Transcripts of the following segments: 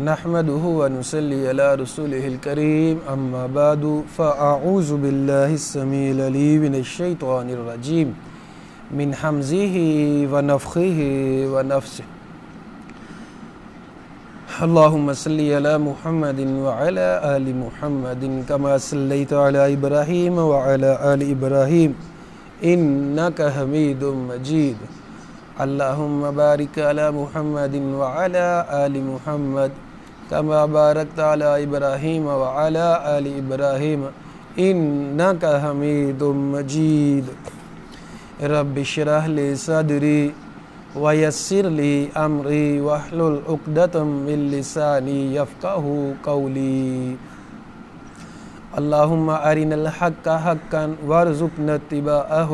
نحمده ونصلي على رسوله الكريم اما بعد فاعوذ بالله السميع العليم من الشيطان الرجيم من حمزه ونفخه ونفسه. اللهم صل على محمد وعلى آل محمد كما صليت على إبراهيم وعلى آل إبراهيم إنك حميد مجيد. اللهم بارك على محمد وعلى آل محمد كما باركت على إبراهيم وعلى آل إبراهيم إنك حميد مجيد. رب اشرح لي صدري ويسر لي أمري واحلل عقدة من لساني يفقهوا قولي. اللهم أرنا الحق حقا وارزقنا اتباعه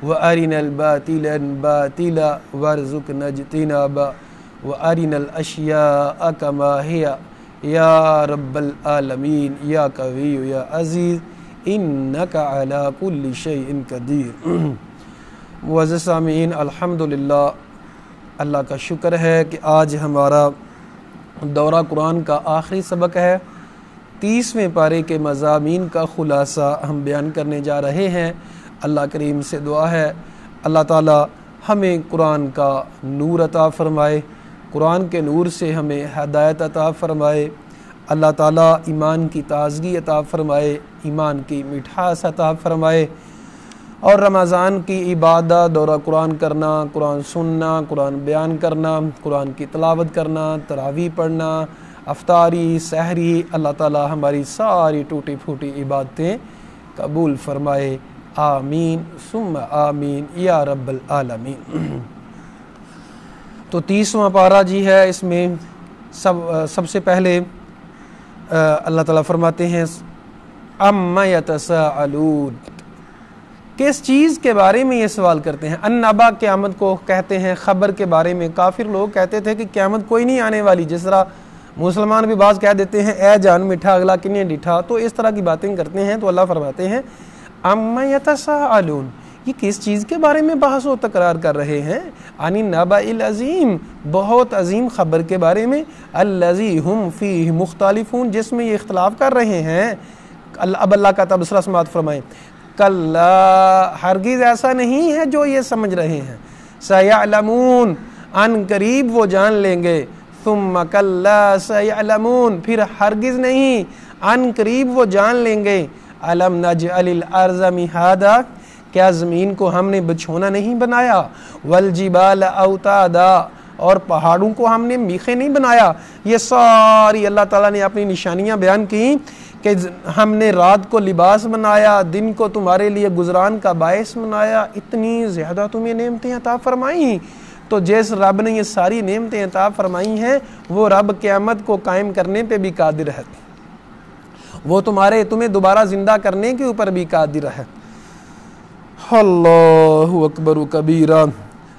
وأرنا الباطل باطلا وارزقنا اجتنابه وأرنا الأشياء كما هي يا رب العالمین یا قوی یا عزیز انک علی کل شیء قدیر. معزز سامعین، الحمدللہ اللہ کا شکر ہے کہ آج ہمارا دورہ قرآن کا آخری سبق ہے. 30ویں پارے کے مضامین کا خلاصہ ہم بیان کرنے جا رہے ہیں. اللہ کریم سے دعا ہے اللہ تعالی ہمیں قرآن کا نور عطا فرمائے، قرآن کے نور سے ہمیں ہدایت عطا فرمائے. اللہ تعالیٰ ایمان کی تازگی عطا فرمائے، ایمان کی مٹھاس عطا فرمائے، اور رمضان کی عبادت، دورہ قرآن کرنا، قرآن سننا، قرآن بیان کرنا، قرآن کی تلاوت کرنا، تراویح پڑھنا، افطاری، سحری، اللہ تعالیٰ ہماری ساری ٹوٹی پھوٹی عبادتیں قبول فرمائے. آمین ثم آمین یا رب العالمین. تو 30واں پارہ جی ہے، اس میں سب سے پہلے اللہ تعالیٰ فرماتے ہیں اما یتساءلون، کس چیز کے بارے میں یہ سوال کرتے ہیں. النبا قیامت کو کہتے ہیں، خبر کے بارے میں. کافر لوگ کہتے تھے کہ قیامت کوئی نہیں آنے والی، جس طرح مسلمان بھی بعض کہہ دیتے ہیں اے جان میٹھا اگلا کنیا ڈٹھا، تو اس طرح کی باتیں کرتے ہیں. تو اللہ فرماتے ہیں اما یتساءلون، یہ کس چیز کے بارے میں بحث و تکرار کر رہے ہیں. عن النبأ العظیم، بہت عظیم خبر کے بارے میں. الذی ہم فیہ مختلفون، جس میں یہ اختلاف کر رہے ہیں. اب اللہ کا تبصرہ سماعت فرمائیں. کلا، ہرگز ایسا نہیں ہے جو یہ سمجھ رہے ہیں. سیعلمون، ان قریب وہ جان لیں گے. ثم کلا سیعلمون، پھر ہرگز نہیں، ان قریب وہ جان لیں گے. الم نجعل الارض مہادا، کیا زمین کو ہم نے بچھونا نہیں بنایا. والجبال اوتادا، اور پہاڑوں کو ہم نے میخیں نہیں بنایا. یہ ساری اللہ تعالیٰ نے اپنی نشانیاں بیان کی کہ ہم نے رات کو لباس بنایا، دن کو تمہارے لیے گزران کا باعث بنایا. اتنی زیادہ تمہیں نعمتیں عطا فرمائیں. تو جس رب نے یہ ساری نعمتیں عطا فرمائی ہیں، وہ رب قیامت کو قائم کرنے پہ بھی قادر ہے، وہ تمہیں دوبارہ زندہ کرنے کے اوپر بھی قادر ہے. اللہ اکبر کبیرہ.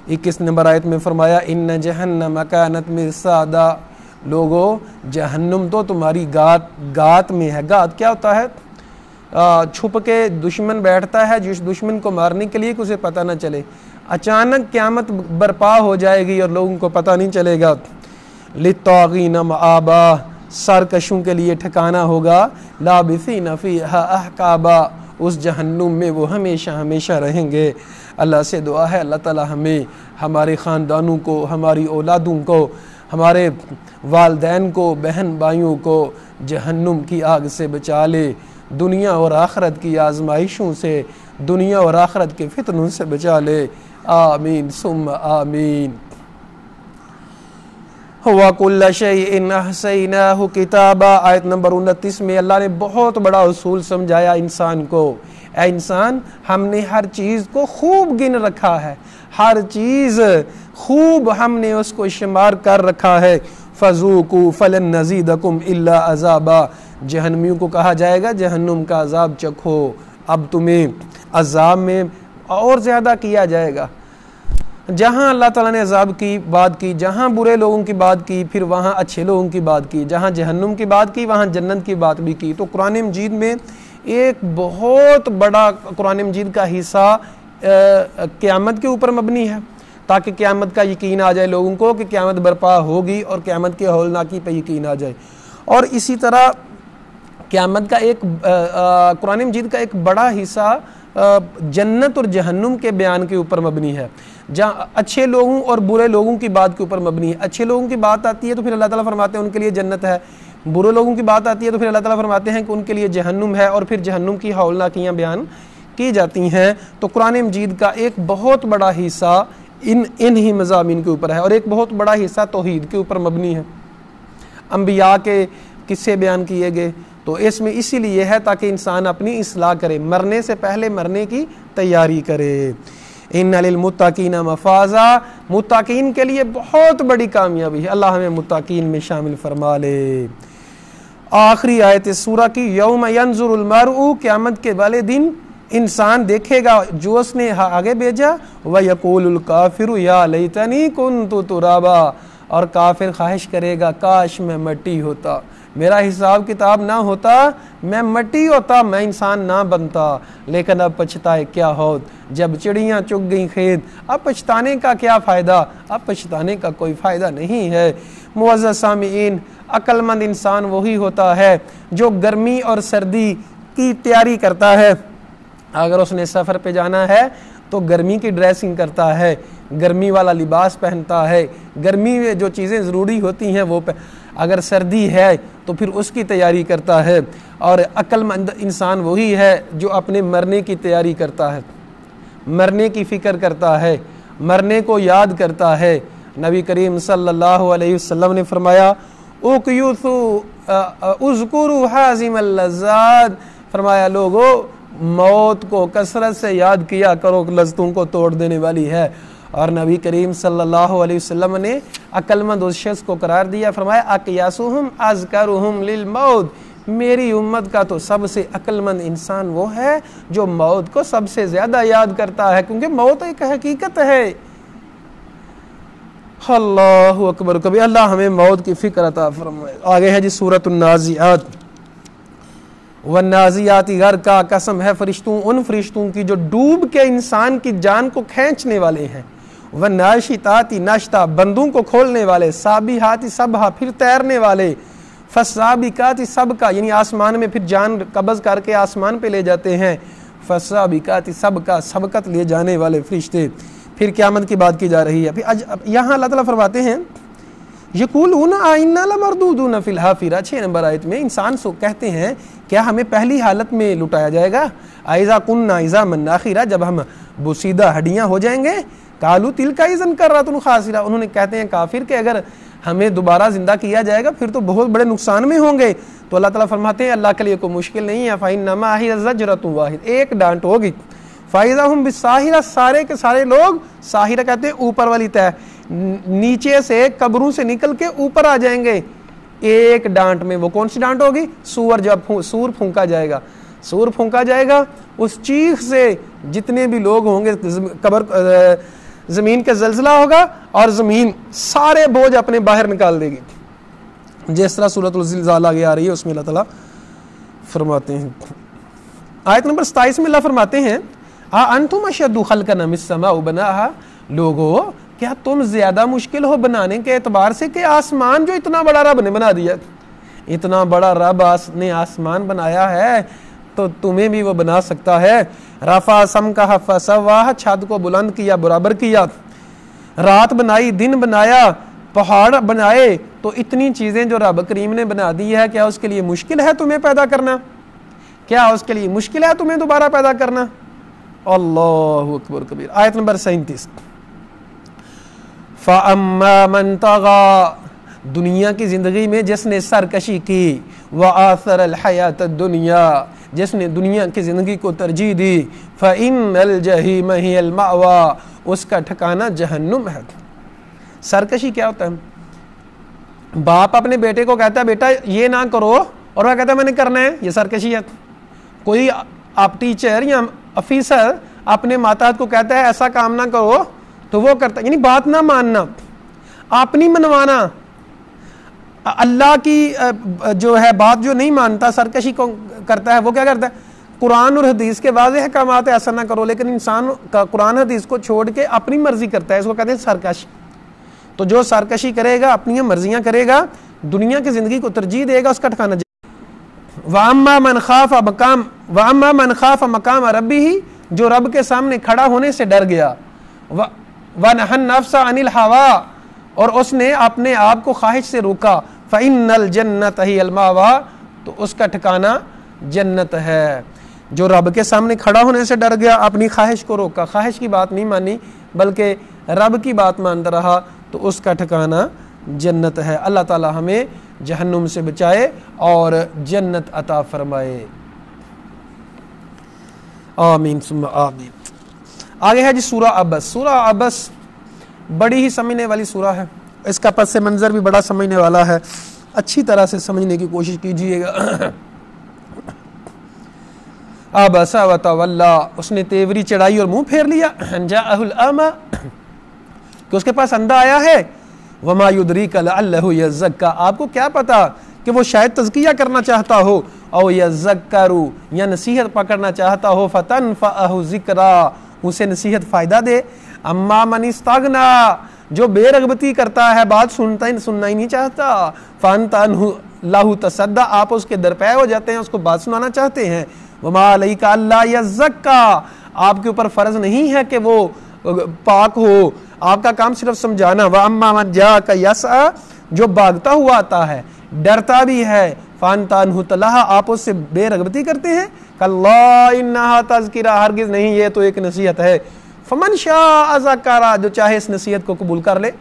21 نمبر آیت میں فرمایا ان جہنم کانت مرصادا، لوگو جہنم تو تمہاری گات میں ہے. گات کیا ہوتا ہے؟ چھپ کے دشمن بیٹھتا ہے، جس دشمن کو مارنے کے لیے کہ اسے پتہ نہ چلے. اچانک قیامت برپا ہو جائے گی اور لوگوں کو پتہ نہیں چلے گا. للطاغین مآبا، سرکشوں کے لیے ٹھکانہ ہوگا. لابثین فیہا احقابا، اس جہنم میں وہ ہمیشہ ہمیشہ رہیں گے. اللہ سے دعا ہے اللہ تعالی ہمیں، ہمارے خاندانوں کو، ہماری اولادوں کو، ہمارے والدین کو، بہن بھائیوں کو جہنم کی آگ سے بچا لے. دنیا اور آخرت کی آزمائشوں سے، دنیا اور آخرت کے فتنوں سے بچا لے. آمین ثم آمین. وَكُلَّ شَيْءٍ أَحْصَيْنَاهُ كِتَابًا، آیت نمبر 29 میں اللہ نے بہت بڑا اصول سمجھایا انسان کو. اے انسان، ہم نے ہر چیز کو خوب گن رکھا ہے، ہر چیز خوب ہم نے اس کو شمار کر رکھا ہے. فَذُوقُوا فَلَن نَّزِيدَكُمْ إِلَّا عَذَابًا، جہنمیوں کو کہا جائے گا جہنم کا عذاب چکھو، اب تمہیں عذاب میں اور زیادہ کیا جائے گا. جہاں اللہ تعالیٰ نے عذاب کی بات کی، جہاں برے لوگوں کی بات کی، پھر وہاں اچھے لوگوں کی بات کی. جہاں جہنم کی بات کی وہاں جنت کی بات بھی کی. تو قرآن مجید میں ایک بہت بڑا قرآن مجید کا حصہ قیامت کے اوپر مبنی ہے. تاکہ قیامت کا یقین آ جائے لوگوں کو کہ قیامت برپا ہوگی اور قیامت کے ہولناکی پہ یقین آ جائے۔ اور اسی طرح قیامت کا ایک قرآن مجید کا ایک بڑا حصہ جنت اور جہنم کے بیان کے اوپر مبنی ہے، جہاں اچھے لوگوں اور برے لوگوں کی بات کے اوپر مبنی ہے۔ اچھے لوگوں کی بات آتی ہے تو پھر اللہ تعالیٰ فرماتے ہیں ان کے لیے جنت ہے، برے لوگوں کی بات آتی ہے تو پھر اللہ تعالیٰ فرماتے ہیں کہ ان کے لیے جہنم ہے، اور پھر جہنم کی ہولناکیاں بیان کی جاتی ہیں۔ تو قرآن مجید کا ایک بہت بڑا حصہ ان ہی مضامین کے اوپر ہے، اور ایک بہت بڑا حصہ توحید کے اوپر مبنی ہے۔ انبیاء کے قصے بیان کیے گئے، تو اس میں اسی لیے ہے تاکہ انسان اپنی اصلاح کرے، مرنے سے پہلے مرنے کی تیاری کرے۔ ان للمتقین مفازا، متقین کے لیے بہت بڑی کامیابی ہے، اللہ ہمیں متقین میں شامل فرما لے۔ آخری آیت سورہ کی، یوم ینظر المرء، قیامت کے والے دن انسان دیکھے گا جو اس نے آگے بھیجا، وَيَقُولُ الْكَافِرُ يَا لَيْتَنِي كُنْتُ تُرَابًا، اور کافر خواہش کرے گا کاش میں مٹی ہوتا، میرا حساب کتاب نہ ہوتا، میں مٹی ہوتا، میں انسان نہ بنتا، لیکن اب پچھتائے کیا ہوت، جب چڑیاں چگ گئیں کھیت، اب پچھتانے کا کیا فائدہ، اب پچھتانے کا کوئی فائدہ نہیں ہے۔ معزز سامعین، عقل مند انسان وہی ہوتا ہے جو گرمی اور سردی کی تیاری کرتا ہے۔ اگر اس نے سفر پہ جانا ہے تو گرمی کی ڈریسنگ کرتا ہے، گرمی والا لباس پہنتا ہے، گرمی میں جو چیزیں ضروری ہوتی ہیں وہ اگر سردی ہے تو پھر اس کی تیاری کرتا ہے۔ اور عقل مند انسان وہی ہے جو اپنے مرنے کی تیاری کرتا ہے، مرنے کی فکر کرتا ہے، مرنے کو یاد کرتا ہے۔ نبی کریم صلی اللہ علیہ وسلم نے فرمایا اذکروا حازم اللذات، فرمایا لوگو موت کو کثرت سے یاد کیا کرو، لذتوں کو توڑ دینے والی ہے۔ اور نبی کریم صلی اللہ علیہ وسلم نے عقل مند اس شخص کو قرار دیا، فرمایا اقیاسہم اذکرہم للموت، میری امت کا تو سب سے عقل مند انسان وہ ہے جو موت کو سب سے زیادہ یاد کرتا ہے، کیونکہ موت ایک حقیقت ہے۔ اللہ اکبر کبھی، اللہ ہمیں موت کی فکر عطا فرمائے۔ آگے ہے جی سورۃ النازعات، والنازعات غرقا، قسم ہے فرشتوں، ان فرشتوں کی جو ڈوب کے انسان کی جان کو کھینچنے والے ہیں، والناشطات نشطا، بندوں کو کھولنے والے، سابحات سبحا، پھر تیرنے والے، فالسابقات سبقا، یعنی آسمان میں پھر جان قبض کر کے آسمان پہ لے جاتے ہیں، فالسابقات سبقا، سبقت لے جانے والے فرشتے۔ پھر قیامت کی بات کی جا رہی ہے۔ پھر یہاں اللہ تعالیٰ فرماتے ہیں یقولون آئنا لمردودون فی الحافرہ، 6 نمبر آیت میں انسان سو کہتے ہیں کیا ہمیں پہلی حالت میں لٹایا جائے گا، اذا کننا عظاما ناخرہ، جب ہم بوسیدہ ہڈیاں ہو جائیں گے، قالوا تلک اذا کرۃ خاسرہ، انہوں نے کہتے ہیں کافر کہ اگر ہمیں دوبارہ زندہ کیا جائے گا پھر تو بہت بڑے نقصان میں ہوں گے۔ تو اللہ تعالیٰ فرماتے ہیں اللہ کے لیے کوئی مشکل نہیں ہے، فإنما هي زجرۃ واحدۃ، ایک ڈانٹ ہوگی، فإذا هم بالساہرہ، سارے کے سارے لوگ، ساہرہ کہتے ہیں اوپر والی تہ، نیچے سے قبروں سے نکل کے اوپر آ جائیں گے ایک ڈانٹ میں۔ وہ کون سی ڈانٹ ہوگی؟ جب سور پھونکا جائے گا، سور پھونکا جائے گا، اس چیخ سے جتنے بھی لوگ ہوں گے، قبر زمین کا زلزلہ ہوگا اور زمین سارے بوجھ اپنے باہر نکال دے گی، جس طرح سورۃ الزلزال آگے آ رہی ہے اس میں اللہ تعالیٰ فرماتے ہیں۔ آیت نمبر 27 میں اللہ فرماتے ہیں انتم اشد خلقا ام السماء بناها، لوگو کیا تم زیادہ مشکل ہو بنانے کے اعتبار سے کہ آسمان جو اتنا بڑا رب نے بنا دیا، اتنا بڑا رب نے آسمان بنایا ہے تو تمہیں بھی وہ بنا سکتا ہے۔ رفع سمکہ فسواہ، چھت کو بلند کیا، برابر کیا، رات بنائی، دن بنایا، پہاڑ بنائے، تو اتنی چیزیں جو رب کریم نے بنا دی ہے، کیا اس کے لیے مشکل ہے تمہیں پیدا کرنا؟ کیا اس کے لیے مشکل ہے تمہیں دوبارہ پیدا کرنا؟ اللہ اکبر کبیر۔ آیت نمبر 37، فَأَمَّا مَنْ طَغَى، دنیا کی زندگی میں جس نے سرکشی کی، وَآثَرَ الْحَيَاةَ الدُّنْيَا، جس نے دنیا کی زندگی کو ترجیح دی، فَإِنَّ الْجَحِيمَ هِيَ الْمَأْوَى، اس کا ٹھکانہ جہنم ہے۔ سرکشی کیا ہوتا ہے؟ باپ اپنے بیٹے کو کہتا ہے بیٹا یہ نہ کرو، اور وہ کہتا ہے میں نے کرنا ہے، یہ سرکشی ہے۔ کوئی آپ ٹیچر یا آفیسر اپنے ماتحت کو کہتا ہے ایسا کام نہ کرو تو وہ کرتا ہے، یعنی بات نہ ماننا، آپ نہیں منوانا، اللہ کی جو ہے بات جو نہیں مانتا، سرکشی کو کرتا ہے، وہ کیا کرتا ہے؟ قرآن اور حدیث کے واضح احکامات ایسا نہ کرو، لیکن انسان کا قرآن حدیث کو چھوڑ کے اپنی مرضی کرتا ہے، اس کو کہتے ہیں سرکش. تو جو سرکشی کرے گا، اپنی مرضیاں کرے گا، دنیا کی زندگی کو ترجیح دے گا، اس کا ٹھکانہ وَأَمَّا مَنْ خَافَ مَقَامَ رَبِّهِ، جو رب کے سامنے کھڑا ہونے سے ڈر گیا، وَنَهَى النَّفْسَ عَنِ الْهَوَىٰ، اور اس نے اپنے آپ کو خواہش سے روکا، فَإِنَّ الْجَنَّةَ هِيَ الْمَأْوَىٰ، تو اس کا ٹھکانہ جنت ہے. جو رب کے سامنے کھڑا ہونے سے ڈر گیا، اپنی خواہش کو روکا، خواہش کی بات نہیں مانی بلکہ رب کی بات مانتا رہا، تو اس کا ٹھکانہ جنت ہے. اللہ تعالی ہمیں جہنم سے بچائے اور جنت عطا فرمائے. آمین ثم آمین. آگے ہے جی سورہ عبس. سورہ عبس بڑی ہی سمجھنے والی سورہ ہے، اس کا پس منظر بھی بڑا سمجھنے والا ہے، اچھی طرح سے سمجھنے کی کوشش کیجئے گا. عبس وتولی، اس نے تیوری چڑھائی اور منہ پھیر لیا. جاءہ الاعمی، کہ اس کے پاس اندھا آیا ہے. وما یدریک لعلہ یزکا، آپ کو کیا پتا کہ وہ شاید تزکیہ کرنا چاہتا ہو، او یذکر، یا نصیحت پکڑنا چاہتا ہو. فتنفعہ ذکرا، اسے نصیحت فائدہ دے. اما من استغنا، جو بے رغبتی کرتا ہے، بات سننا ہی نہیں چاہتا. فانت له تصدی، آپ اس کے درپے ہو جاتے ہیں، اس کو بات سنانا چاہتے ہیں. وما علیک الا یزکا، آپ کے اوپر فرض نہیں ہے کہ وہ پاک ہو، آپ کا کام صرف سمجھانا. واما من جاءک یسعی، جو بھاگتا ہوا آتا ہے، ڈرتا بھی ہے. فانت عنہ تلہا، آپ اس سے بے رغبتی کرتے ہیں. کلا انہا تذکرہ، ہرگز نہیں، یہ تو ایک نصیحت ہے. فمن شاء ذکرہ، جو چاہے اس نصیحت کو قبول کر لے.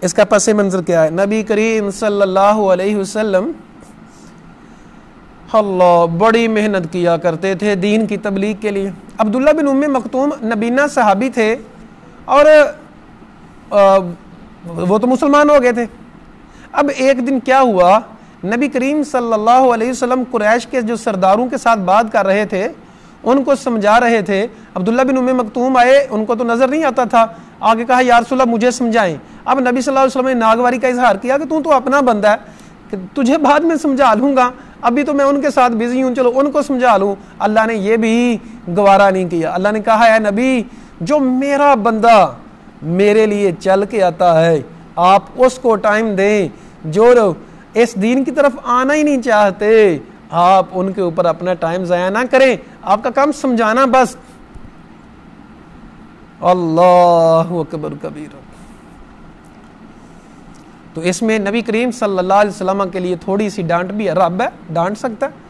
اس کا پس منظر کیا ہے؟ نبی کریم صلی اللہ علیہ وسلم اللہ بڑی محنت کیا کرتے تھے دین کی تبلیغ کے لیے. عبداللہ بن ام مکتوم نبینا صحابی تھے، اور وہ تو مسلمان ہو گئے تھے. اب ایک دن کیا ہوا، نبی کریم صلی اللہ علیہ وسلم قریش کے جو سرداروں کے ساتھ بات کر رہے تھے، ان کو سمجھا رہے تھے. عبداللہ بن ام مکتوم آئے، ان کو تو نظر نہیں آتا تھا، آگے کہا یا رسول اللہ مجھے سمجھائیں. اب نبی صلی اللہ علیہ وسلم نے ناگواری کا اظہار کیا کہ تو اپنا بندہ ہے، کہ تجھے بعد میں سمجھا لوں گا، ابھی تو میں ان کے ساتھ بزی ہوں، چلو ان کو سمجھا لوں. اللہ نے یہ بھی گوارا نہیں کیا. اللہ نے کہا اے نبی، جو میرا بندہ میرے لیے چل کے آتا ہے، آپ اس کو ٹائم دیں. جو اس دین کی طرف آنا ہی نہیں چاہتے، آپ ان کے اوپر اپنا ٹائم ضائع نہ کریں، آپ کا کام سمجھانا بس. اللہ اکبر کبیر. تو اس میں نبی کریم صلی اللہ علیہ وسلم کے لیے تھوڑی سی ڈانٹ بھی ہے، رب ہے ڈانٹ سکتا ہے.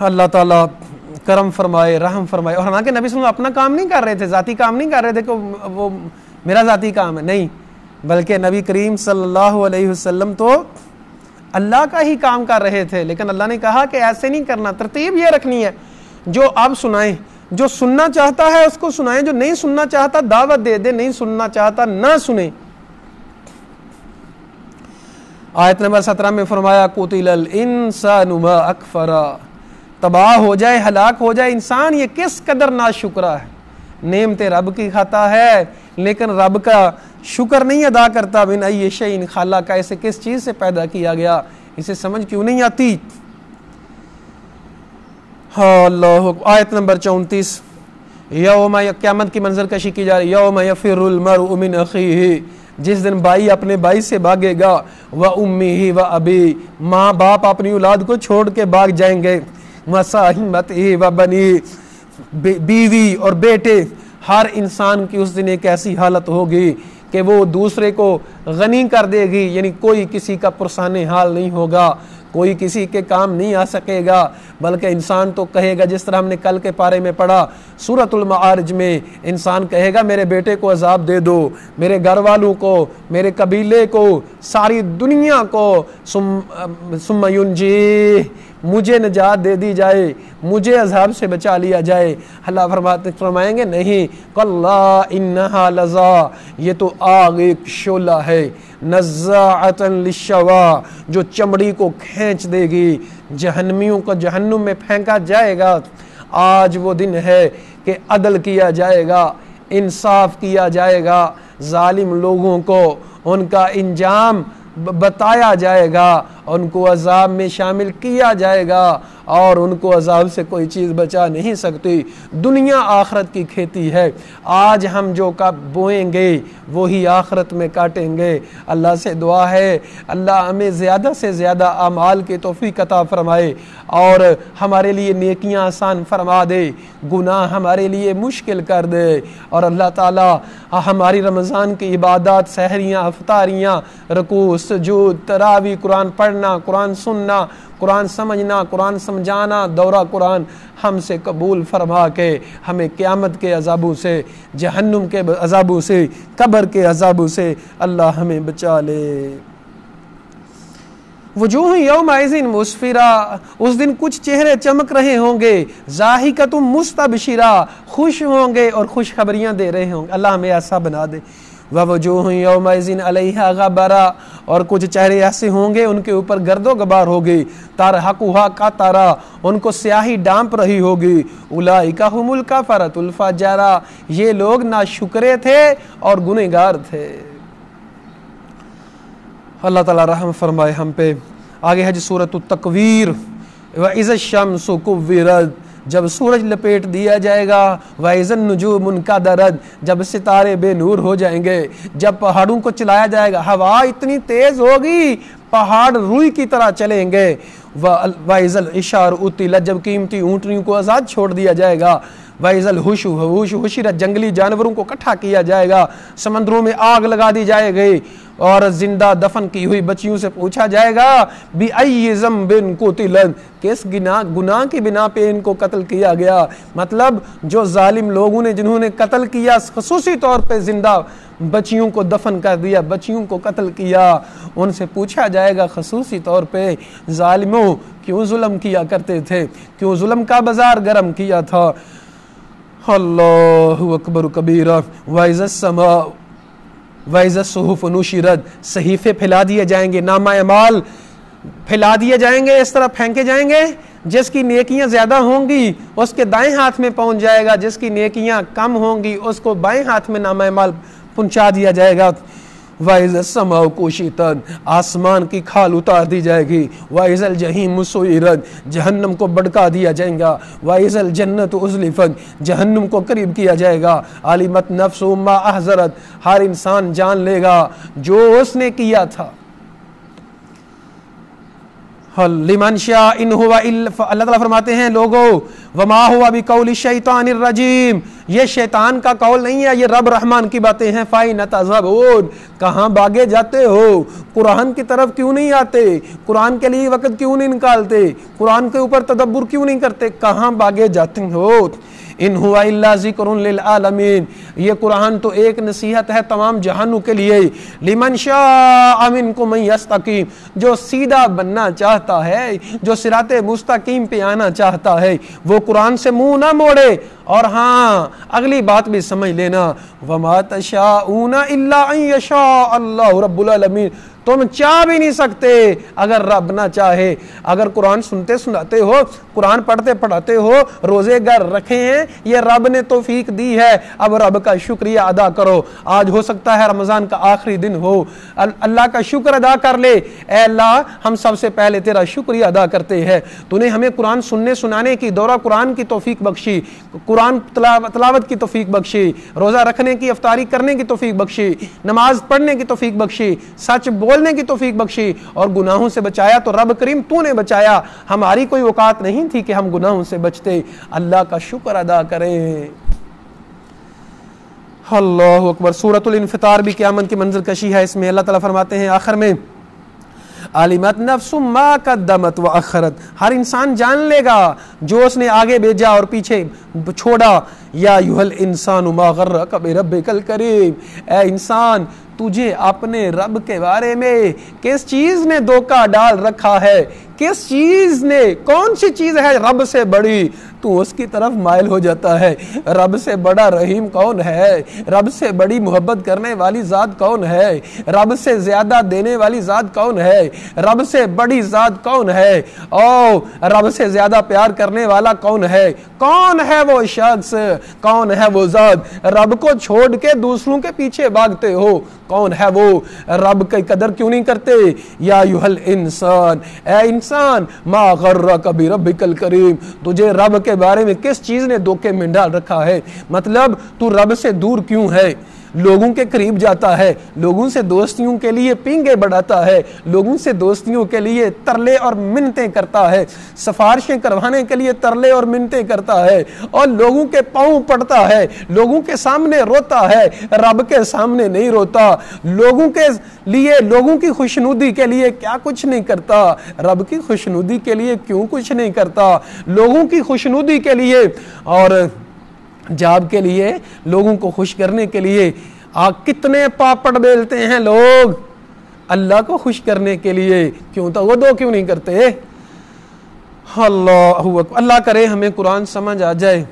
اللہ تعالیٰ کرم فرمائے، رحم فرمائے. اور حالانکہ نبی صلی اللہ علیہ وسلم اپنا کام نہیں کر رہے تھے، ذاتی کام نہیں کر رہے تھے کہ وہ میرا ذاتی کام ہے، نہیں، بلکہ نبی کریم صلی اللہ علیہ وسلم تو اللہ کا ہی کام کر رہے تھے. لیکن اللہ نے کہا کہ ایسے نہیں کرنا، ترتیب یہ رکھنی ہے، جو آپ سنائیں، جو سننا چاہتا ہے اس کو سنائیں، جو نہیں سننا چاہتا دعوت دے دے، نہیں سننا چاہتا نہ سنیں. آیت نمبر 17 میں فرمایا قتل الانسان ما اکفرا، تباہ ہو جائے، ہلاک ہو جائے انسان، یہ کس قدر ناشکرا ہے. نعمتیں رب کی کھاتا ہے لیکن رب کا شکر نہیں ادا کرتا. من ای شیء خلق، اسے کس چیز سے پیدا کیا گیا، اسے سمجھ کیوں نہیں آتی. اللہ. آیت نمبر 34 یوم، قیامت کی منظر کشی کی جا رہی. یوم یفر المرء من اخیہ، جس دن بھائی اپنے بھائی سے بھاگے گا. وَأُمِّهِ وَأَبِيهِ، ماں باپ اپنی اولاد کو چھوڑ کے بھاگ جائیں گے. وَصَاحِبَتِهِ وَبَنِيهِ، بیوی اور بیٹے. ہر انسان کی اس دن ایک ایسی حالت ہوگی کہ وہ دوسرے کو غنی کر دے گی، یعنی کوئی کسی کا پرسان حال نہیں ہوگا، کوئی کسی کے کام نہیں آ سکے گا، بلکہ انسان تو کہے گا، جس طرح ہم نے کل کے پارے میں پڑھا سورۃ المعارج میں، انسان کہے گا میرے بیٹے کو عذاب دے دو، میرے گھر والوں کو، میرے قبیلے کو، ساری دنیا کو. ثم ینجیہ، مجھے نجات دے دی جائے، مجھے عذاب سے بچا لیا جائے. اللہ فرمائیں گے نہیں، کلا انہا لظیٰ، یہ تو آگ ایک شعلہ ہے. نزاعۃ للشوا، جو چمڑی کو کھینچ دے گی. جہنمیوں کو جہنم میں پھینکا جائے گا. آج وہ دن ہے کہ عدل کیا جائے گا، انصاف کیا جائے گا، ظالم لوگوں کو ان کا انجام بتایا جائے گا، ان کو عذاب میں شامل کیا جائے گا اور ان کو عذاب سے کوئی چیز بچا نہیں سکتی۔ دنیا آخرت کی کھیتی ہے، آج ہم جو بوئیں گے وہی آخرت میں کاٹیں گے۔ اللہ سے دعا ہے اللہ ہمیں زیادہ سے زیادہ اعمال کی توفیق عطا فرمائے اور ہمارے لیے نیکیاں آسان فرما دے، گناہ ہمارے لیے مشکل کر دے، اور اللہ تعالی ہماری رمضان کی عبادات، سحریاں، افطاریاں، رکوع، سجود، تراویح، قرآن پڑھنا، قرآن سننا، قرآن سمجھنا، قرآن سمجھانا، دورہ قرآن ہم سے قبول فرما کے ہمیں قیامت کے عذابوں سے، جہنم کے عذابوں سے، قبر کے عذابوں سے اللہ ہمیں بچا لے۔ وجوہ یومئذ مسفرہ، اس دن کچھ چہرے چمک رہے ہوں گے، ضاحکۃ مستبشرہ، خوش ہوں گے اور خوشخبریاں دے رہے ہوں گے۔ اللہ ہمیں ایسا بنا دے۔ ووجوہ یومئذ علیہا غبرہ، اور کچھ چہرے ایسے ہوں گے ان کے اوپر گرد و غبار ہوگی، ترہقھا قطرہ، ان کو سیاہی ڈانپ رہی ہوگی، اولئک ھم الکفرۃ الفجرہ، یہ لوگ ناشکرے تھے اور گنہگار تھے۔ اللہ تعالیٰ رحم فرمائے ہم پہ۔ آگے ہے جی سورۃ التکویر، وَإِذَا الشَّمْسُ كُوِّرَتْ، جب سورج لپیٹ دیا جائے گا، وَإِذَا النُّجُومُ انْكَدَرَتْ، جب ستارے بے نور ہو جائیں گے، جب پہاڑوں کو چلایا جائے گا، ہوا اتنی تیز ہوگی پہاڑ روئی کی طرح چلیں گے، وَإِذَا الْعِشَارُ عُطِّلَتْ، جب قیمتی اونٹنیوں کو آزاد چھوڑ دیا جائے گا، وَإِذَا الْوُحُوشُ حُشِرَتْ، جنگلی جانوروں کو اکٹھا کیا جائے گا، سمندروں میں آگ لگا دی جائے گی، اور زندہ دفن کی ہوئی بچیوں سے پوچھا جائے گا بِأَيِّ ذَنبٍ قُتِلَتْ، کس گناہ کی بنا پہ ان کو قتل کیا گیا۔ مطلب جو ظالم لوگوں نے جنہوں نے قتل کیا، خصوصی طور پہ زندہ بچیوں کو دفن کر دیا، بچیوں کو قتل کیا، ان سے پوچھا جائے گا خصوصی طور پہ ظالموں کیوں ظلم کیا کرتے تھے، کیوں ظلم کا بازار گرم کیا تھا۔ اللہ اکبر کبیرہ۔ وَإِذَا السَّمَاءُ وَإِذَا الصُّحُفُ نُشِرَتْ، صحیفے پھیلا دیے جائیں گے، نامہ اعمال پھیلا دیے جائیں گے، اس طرح پھینکے جائیں گے، جس کی نیکیاں زیادہ ہوں گی اس کے دائیں ہاتھ میں پہنچ جائے گا، جس کی نیکیاں کم ہوں گی اس کو بائیں ہاتھ میں نامہ اعمال پہنچا دیا جائے گا۔ وَإِذَا السَّمَاءُ كُشِطَتْ، آسمان کی کھال اتار دی جائے گی۔ وَإِذَا الْجَحِيمُ سُعِرَتْ، جہنم کو بھڑکا دیا جائے گا۔ وَإِذَا الْجَنَّةُ أُزْلِفَتْ، جہنم کو قریب کیا جائے گا۔ عَلِمَتْ نَفْسٌ مَا أَحْضَرَتْ، ہر انسان جان لے گا جو اس نے کیا تھا۔ لمن شاء ان ہوا اللہ تعالیٰ فرماتے ہیں لوگو وما ہوا بقول الشیطان الرجیم، یہ شیطان کا قول نہیں ہے، یہ رب رحمان کی باتیں ہیں۔ فَإِنَّ تَذْهَبُونَ، کہاں بھاگے جاتے ہو، قرآن کی طرف کیوں نہیں آتے، قرآن کے لیے وقت کیوں نہیں نکالتے، قرآن کے اوپر تدبر کیوں نہیں کرتے، کہاں بھاگے جاتے ہو۔ ان ہوا الا ذکر للعالمین، یہ قرآن تو ایک نصیحت ہے تمام جہانوں کے لیے۔ لمن شاء منکم ان یستقیم، جو سیدھا بننا چاہتا ہے، جو صراط مستقیم پہ آنا چاہتا ہے، وہ قرآن سے منہ نہ موڑے۔ اور ہاں اگلی بات بھی سمجھ لینا، وما تشاءون الا ان یشاء اللہ رب العالمین، تم چاہ بھی نہیں سکتے اگر رب نہ چاہے۔ اگر قرآن سنتے سناتے ہو، قرآن پڑھتے پڑھاتے ہو، روزے گر رکھے ہیں، یہ رب نے توفیق دی ہے، اب رب کا شکریہ ادا کرو۔ آج ہو سکتا ہے رمضان کا آخری دن ہو، اللہ کا شکر ادا کر لے۔ اے اللہ ہم سب سے پہلے تیرا شکریہ ادا کرتے ہیں، تو نے ہمیں قرآن سننے سنانے کی، دورہ قرآن کی توفیق بخشی، قرآن تلاوت کی توفیق بخشی، روزہ رکھنے کی، افطاری کرنے کی توفیق بخشی، نماز پڑھنے کی توفیق بخشی، سچ بولنے کی توفیق بخشی، اور گناہوں سے بچایا تو رب کریم تو نے بچایا، ہماری کوئی اوقات نہیں تھی کہ ہم گناہوں سے بچتے۔ اللہ کا شکر ادا کریں۔ اللہ اکبر۔ سورۃ الانفطار بھی قیامت کی منظر کشی ہے، اس میں اللہ تعالیٰ فرماتے ہیں آخر میں عالمت نفس ما قدمت واخرت، ہر انسان جان لے گا جو اس نے آگے بھیجا اور پیچھے چھوڑا۔ یا ایھا الانسان ما غرک بربک الکریم، اے انسان تجھے اپنے رب کے بارے میں کس چیز نے دھوکہ ڈال رکھا ہے، کس چیز نے، کون سی چیز ہے رب سے بڑی، تو اس کی طرف مائل ہو جاتا ہے۔ رب سے بڑا رحیم کون ہے؟ رب سے بڑی محبت کرنے والی ذات کون ہے؟ رب سے زیادہ دینے والی ذات کون ہے؟ رب سے بڑی ذات کون ہے؟ او رب سے زیادہ پیار کرنے والا کون ہے؟ کون ہے وہ شخص؟ کون ہے وہ ذات؟ رب کو چھوڑ کے دوسروں کے پیچھے بھاگتے ہو، کون ہے وہ؟ رب کی قدر کیوں نہیں کرتے؟ یا ایھا الانسان، اے انسان، ما غرک بربک الکریم، تجھے رب کے بارے میں کس چیز نے دھوکے میں ڈال رکھا ہے؟ مطلب تو رب سے دور کیوں ہے؟ لوگوں کے قریب جاتا ہے، لوگوں سے دوستیوں کے لیے پینگے بڑھاتا ہے، لوگوں سے دوستیوں کے لیے ترلے اور منتیں کرتا ہے، سفارشیں کروانے کے لیے ترلے اور منتیں کرتا ہے، اور لوگوں کے پاؤں پڑتا ہے، لوگوں کے سامنے روتا ہے، رب کے سامنے نہیں روتا، لوگوں کے لیے، لوگوں کی خوشنودی کے لیے کیا کچھ نہیں کرتا، رب کی خوشنودی کے لیے کیوں کچھ نہیں کرتا؟ لوگوں کی خوشنودی کے لیے اور جاب کے لیے، لوگوں کو خوش کرنے کے لیے کتنے پاپڑ بیلتے ہیں لوگ، اللہ کو خوش کرنے کے لیے کیوں تو وہ دو کیوں نہیں کرتے؟ اللہ کرے ہمیں قرآن سمجھ آ جائے،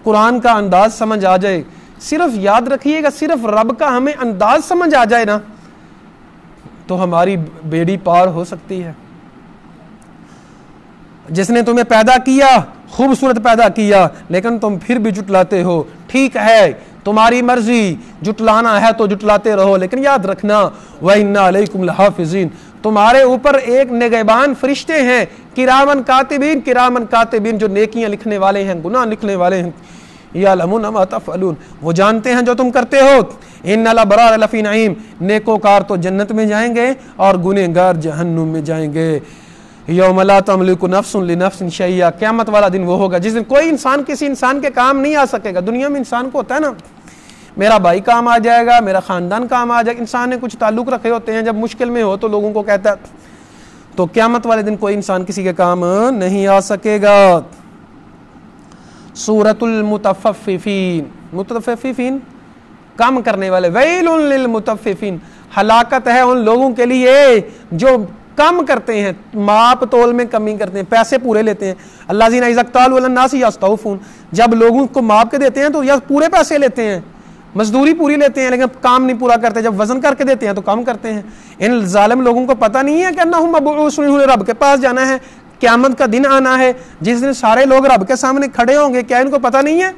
قرآن کا انداز سمجھ آ جائے۔ صرف یاد رکھیے گا، صرف رب کا ہمیں انداز سمجھ آ جائے نا تو ہماری بیڑی پار ہو سکتی ہے۔ جس نے تمہیں پیدا کیا، خوبصورت پیدا کیا، لیکن تم پھر بھی جٹلاتے ہو، ٹھیک ہے تمہاری مرضی، جٹلانا ہے تو جٹلاتے رہو، لیکن یاد رکھنا وَإِنَّا عَلَيْكُمْ لَحَافِظِينَ، تمہارے اوپر ایک نگہبان فرشتے ہیں، کرامن کاتبین، کرامن کاتبین، جو نیکیاں لکھنے والے ہیں، گناہ لکھنے والے ہیں، یعلمون ما تفعلون، وہ جانتے ہیں جو تم کرتے ہو۔ ان الابرار لفی نعیم، نیکوکار تو جنت میں جائیں گے اور گنہگار جہنم میں جائیں گے۔ یوم لا تملک نفس لنفس شیئا، قیامت والا دن وہ ہوگا جس دن کوئی انسان کسی انسان کے کام نہیں آ سکے گا۔ دنیا میں انسان کو ہوتا ہے نا، میرا بھائی کام آ جائے گا، میرا خاندان کام آ جائے گا، انسان نے کچھ تعلق رکھے ہوتے ہیں، جب مشکل میں ہو تو لوگوں کو کہتا ہے، تو قیامت والے دن کوئی انسان کسی کے کام نہیں آ سکے گا۔ سورۃ المطففین، مطففین کم کرنے والے، ویل للمطففین، ہلاکت ہے ان لوگوں کے لیے جو کم کرتے ہیں، ماپ تول میں کمی کرتے ہیں، پیسے پورے لیتے ہیں۔ الذین اذا اکتالوا علی الناس یستوفون، جب لوگوں کو ماپ کے دیتے ہیں تو یا پورے پیسے لیتے ہیں، مزدوری پوری لیتے ہیں، لیکن کام نہیں پورا کرتے، جب وزن کر کے دیتے ہیں تو کم کرتے ہیں۔ ان ظالم لوگوں کو پتہ نہیں ہے کہ انہم مبعوثون، رب کے پاس جانا ہے، قیامت کا دن آنا ہے جس دن سارے لوگ رب کے سامنے کھڑے ہوں گے، کیا ان کو پتہ نہیں ہے؟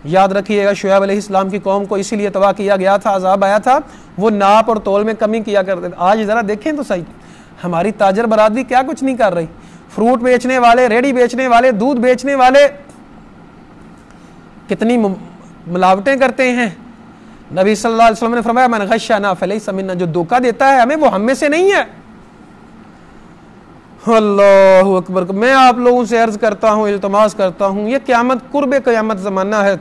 یاد رکھیے گا شعیب علیہ السلام کی قوم کو اسی لیے تباہ کیا گیا تھا، عذاب آیا تھا، وہ ناپ اور تول میں کمی کیا کرتے تھے۔ آج ذرا دیکھیں تو صحیح، ہماری تاجر برادری کیا کچھ نہیں کر رہی، فروٹ بیچنے والے، ریڑی بیچنے والے، دودھ بیچنے والے کتنی ملاوٹیں کرتے ہیں۔ نبی صلی اللہ علیہ وسلم نے فرمایا من غشنا فلیس منا، جو دھوکہ دیتا ہے ہمیں وہ ہم میں سے نہیں ہے۔ اللہ اکبر، میں آپ لوگوں سے عرض کرتا ہوں، التماس کرتا ہوں، یہ قیامت، قرب قیامت زمانہ ہے،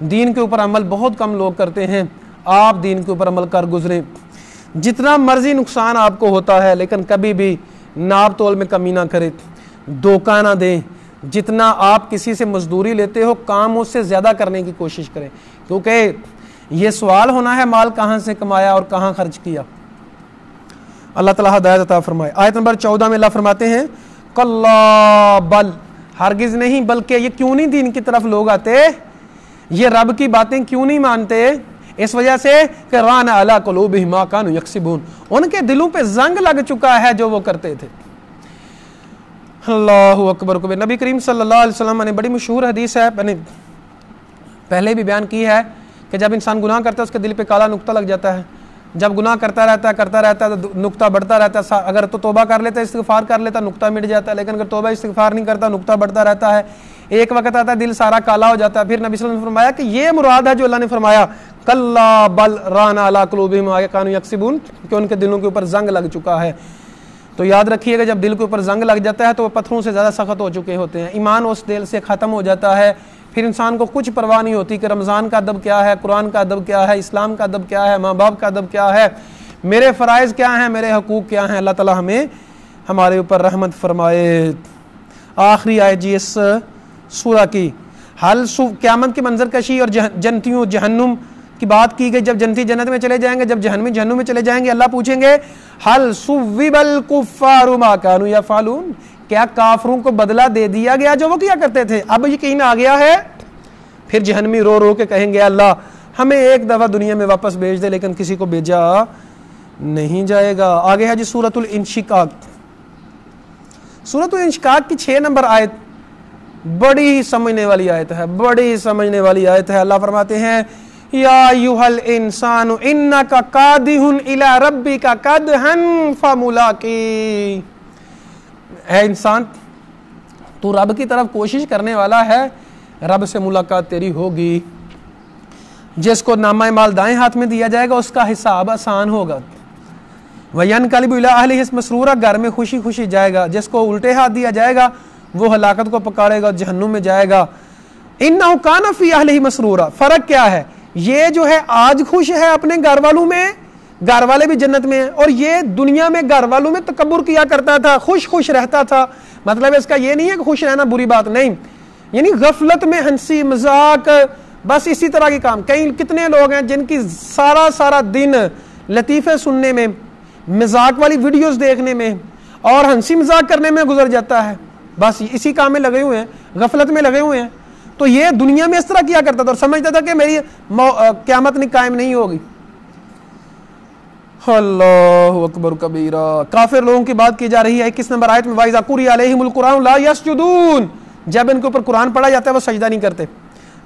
دین کے اوپر عمل بہت کم لوگ کرتے ہیں، آپ دین کے اوپر عمل کر گزریں۔ جتنا مرضی نقصان آپ کو ہوتا ہے لیکن کبھی بھی ناپ تول میں کمی نہ کریں، دھوکہ نہ دیں، جتنا آپ کسی سے مزدوری لیتے ہو کام اس سے زیادہ کرنے کی کوشش کریں، کیونکہ یہ سوال ہونا ہے مال کہاں سے کمایا اور کہاں خرچ کیا۔ اللہ تعالیٰ ہدایت عطا فرمائے۔ آیت نمبر 14 میں اللہ فرماتے ہیں کلا بل، ہرگز نہیں، بلکہ یہ کیوں نہیں دین کی طرف لوگ آتے، یہ رب کی باتیں کیوں نہیں مانتے؟ اس وجہ سے کہ ران علی قلوبہم ما کانوا یکسبون، ان کے دلوں پہ زنگ لگ چکا ہے جو وہ کرتے تھے۔ اللہ اکبر کبیر۔ نبی کریم صلی اللہ علیہ وسلم نے بڑی مشہور حدیث ہے، میں نے پہلے بھی بیان کی ہے کہ جب انسان گناہ کرتا ہے اس کے دل پہ کالا نقطہ لگ جاتا ہے، جب گناہ کرتا رہتا ہے تو نقطہ بڑھتا رہتا ہے، اگر تو توبہ کر لیتا ہے، استغفار کر لیتا، نقطہ مٹ جاتا ہے، لیکن اگر توبہ استغفار نہیں کرتا نقطہ بڑھتا رہتا ہے، ایک وقت آتا ہے دل سارا کالا ہو جاتا ہے۔ پھر نبی صلی اللہ علیہ وسلم نے فرمایا کہ یہ مراد ہے جو اللہ نے فرمایا کلا بل ران علی قلوبہم ما کانوا یکسبون، کہ ان کے دلوں کے اوپر زنگ لگ چکا ہے۔ تو یاد رکھیے گا جب دل کے اوپر زنگ لگ جاتا ہے تو وہ پتھروں سے زیادہ سخت ہو چکے ہوتے ہیں، ایمان اس دل سے ختم ہو جاتا ہے، پھر انسان کو کچھ پرواہ نہیں ہوتی کہ رمضان کا ادب کیا ہے، قرآن کا ادب کیا ہے، اسلام کا ادب کیا ہے، ماں باپ کا ادب کیا ہے، میرے فرائض کیا ہیں، میرے حقوق کیا ہیں۔ اللہ تعالیٰ ہمیں ہمارے اوپر رحمت فرمائے۔ آخری آیت جی اس سورہ کی، قیامت کی منظر کشی اور جنتیوں جہنم کی بات کی گئی، جب جنتی جنت میں چلے جائیں گے، جب جہنمی جہنم میں چلے جائیں گے، اللہ پوچھیں گے حل ثوب الکفار ما کانوا یفعلون، کیا کافروں کو بدلہ دے دیا گیا جو وہ کیا کرتے تھے؟ اب یقین آ گیا ہے؟ پھر جہنمی رو رو کے کہیں گے اللہ ہمیں ایک دفعہ دنیا میں واپس بھیج دے، لیکن کسی کو بھیجا نہیں جائے گا۔ آگے ہے جی سورۃ الانشقاق۔ سورۃ الانشقاق کی 6 نمبر آیت بڑی ہی سمجھنے والی آیت ہے، بڑی ہی سمجھنے والی آیت ہے۔ اللہ فرماتے ہیں یا ایھا الانسان انک قادح الی ربک قدحا فملاقی، اے انسان تو رب کی طرف کوشش کرنے والا ہے، رب سے ملاقات تیری ہوگی۔ جس کو نامہ مال دائیں ہاتھ میں دیا جائے گا اس کا حساب آسان ہوگا۔ وَيَنْقَلِبُ إِلَىٰ أَهْلِهِ مسرورا، گھر میں خوشی خوشی جائے گا۔ جس کو الٹے ہاتھ دیا جائے گا وہ ہلاکت کو پکارے گا، جہنم میں جائے گا۔ إِنَّهُ كَانَ فِي أَهْلِهِ مسرورا، فرق کیا ہے؟ یہ جو ہے آج خوش ہے اپنے گھر والوں میں، گھر والے بھی جنت میں ہیں، اور یہ دنیا میں گھر والوں میں تکبر کیا کرتا تھا، خوش خوش رہتا تھا۔ مطلب اس کا یہ نہیں ہے کہ خوش رہنا بری بات نہیں، یعنی غفلت میں ہنسی مذاق، بس اسی طرح کے کام۔ کتنے لوگ ہیں جن کی سارا دن لطیفے سننے میں، مذاق والی ویڈیوز دیکھنے میں اور ہنسی مذاق کرنے میں گزر جاتا ہے، بس اسی کام میں لگے ہوئے ہیں، غفلت میں لگے ہوئے ہیں۔ تو یہ دنیا میں اس طرح کیا کرتا تھا اور سمجھتا تھا کہ میری قیامت قائم نہیں ہوگی۔ اللہ اکبر کبیرہ۔ کافر لوگوں کی بات کی جا رہی ہے 21 نمبر آیت میں، وَإِذَا قُرِئَ عَلَيْهِمُ الْقُرْآنُ لَا يَسْجُدُونَ، جب ان کے اوپر قرآن پڑھا جاتا ہے وہ سجدہ نہیں کرتے۔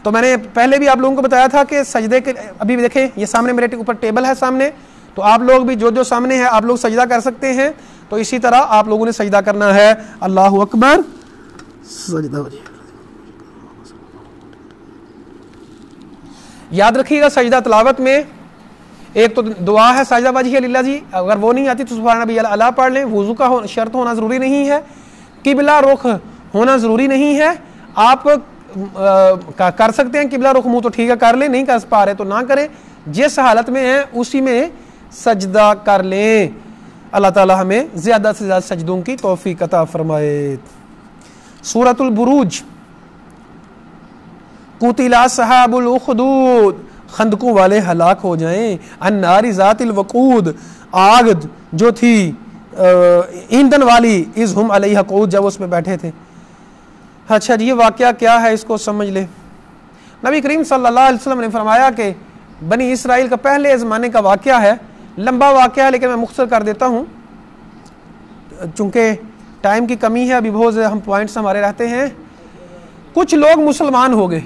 تو میں نے پہلے بھی آپ لوگوں کو بتایا تھا کہ سجدے کے، ابھی بھی دیکھیں یہ سامنے میرے اوپر ٹیبل ہے سامنے، تو آپ لوگ بھی جو سامنے ہے آپ لوگ سجدہ کر سکتے ہیں، تو اسی طرح آپ لوگوں نے سجدہ کرنا ہے۔ اللہ اکبر، سجدہ ہو جائے۔ یاد رکھیے گا سجدہ تلاوت میں ایک تو دعا ہے سجدہ وجہ للہ جی، اگر وہ نہیں آتی تو سبحان ربی الاعلیٰ پڑھ لیں۔ وضو کا شرط ہونا ضروری نہیں ہے، قبلہ رخ ہونا ضروری نہیں ہے، آپ کر سکتے ہیں قبلہ رخ منہ تو ٹھیک ہے کر لیں، نہیں کر پا رہے تو نہ کریں، جس حالت میں ہیں اسی میں سجدہ کر لیں۔ اللہ تعالی ہمیں زیادہ سے زیادہ سجدوں کی توفیق عطا فرمائے۔ سورۃ البروج، قتل اصحاب الاخدود، خندقوں والے ہلاک ہو جائیں، النار ذات الوقود، آگ جو تھی ایندھن والی، اذ ہم علیہا قعود، جب اس پہ بیٹھے تھے۔ اچھا جی یہ واقعہ کیا ہے اس کو سمجھ لیں۔ نبی کریم صلی اللہ علیہ وسلم نے فرمایا کہ بنی اسرائیل کا پہلے زمانے کا واقعہ ہے، لمبا واقعہ ہے لیکن میں مختصر کر دیتا ہوں چونکہ ٹائم کی کمی ہے، ابھی بہت زیادہ ہم پوائنٹس ہمارے رہتے ہیں۔ کچھ لوگ مسلمان ہو گئے،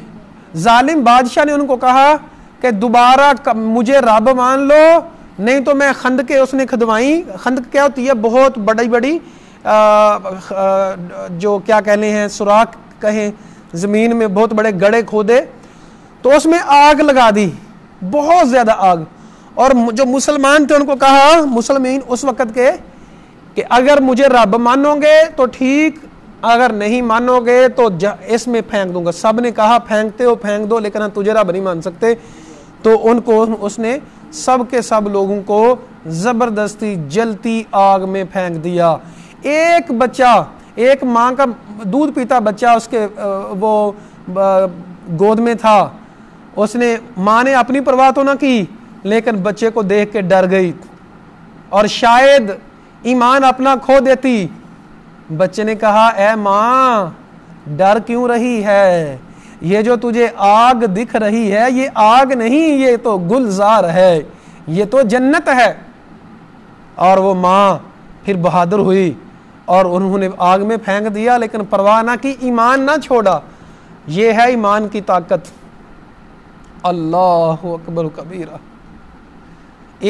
ظالم بادشاہ نے ان کو کہا کہ دوبارہ مجھے رب مان لو نہیں تو میں خندقیں اس نے کھدوائیں۔ خندق کیا ہوتی ہے؟ بہت بڑی جو کیا کہنے ہیں سوراخ کہیں، زمین میں بہت بڑے گڑھے کھودے تو اس میں آگ لگا دی، بہت زیادہ آگ، اور جو مسلمان تھے ان کو کہا مسلمین اس وقت کے کہ اگر مجھے رب مانو گے تو ٹھیک، اگر نہیں مانو گے تو اس میں پھینک دوں گا۔ سب نے کہا پھینکتے ہو پھینک دو لیکن تجھے رب نہیں مان سکتے، تو ان کو اس نے سب کے سب لوگوں کو زبردستی جلتی آگ میں پھینک دیا۔ ایک بچہ، ایک ماں کا دودھ پیتا بچہ اس کے وہ گود میں تھا، اس نے ماں نے اپنی پرواہ تو نہ کی لیکن بچے کو دیکھ کے ڈر گئی اور شاید ایمان اپنا کھو دیتی۔ بچے نے کہا اے ماں ڈر کیوں رہی ہے، یہ جو تجھے آگ دکھ رہی ہے یہ آگ نہیں، یہ تو گلزار ہے، یہ تو جنت ہے۔ اور وہ ماں پھر بہادر ہوئی اور انہوں نے آگ میں پھینک دیا لیکن پرواہ نہ کی، ایمان نہ چھوڑا۔ یہ ہے ایمان کی طاقت۔ اللہ اکبر کبیرہ۔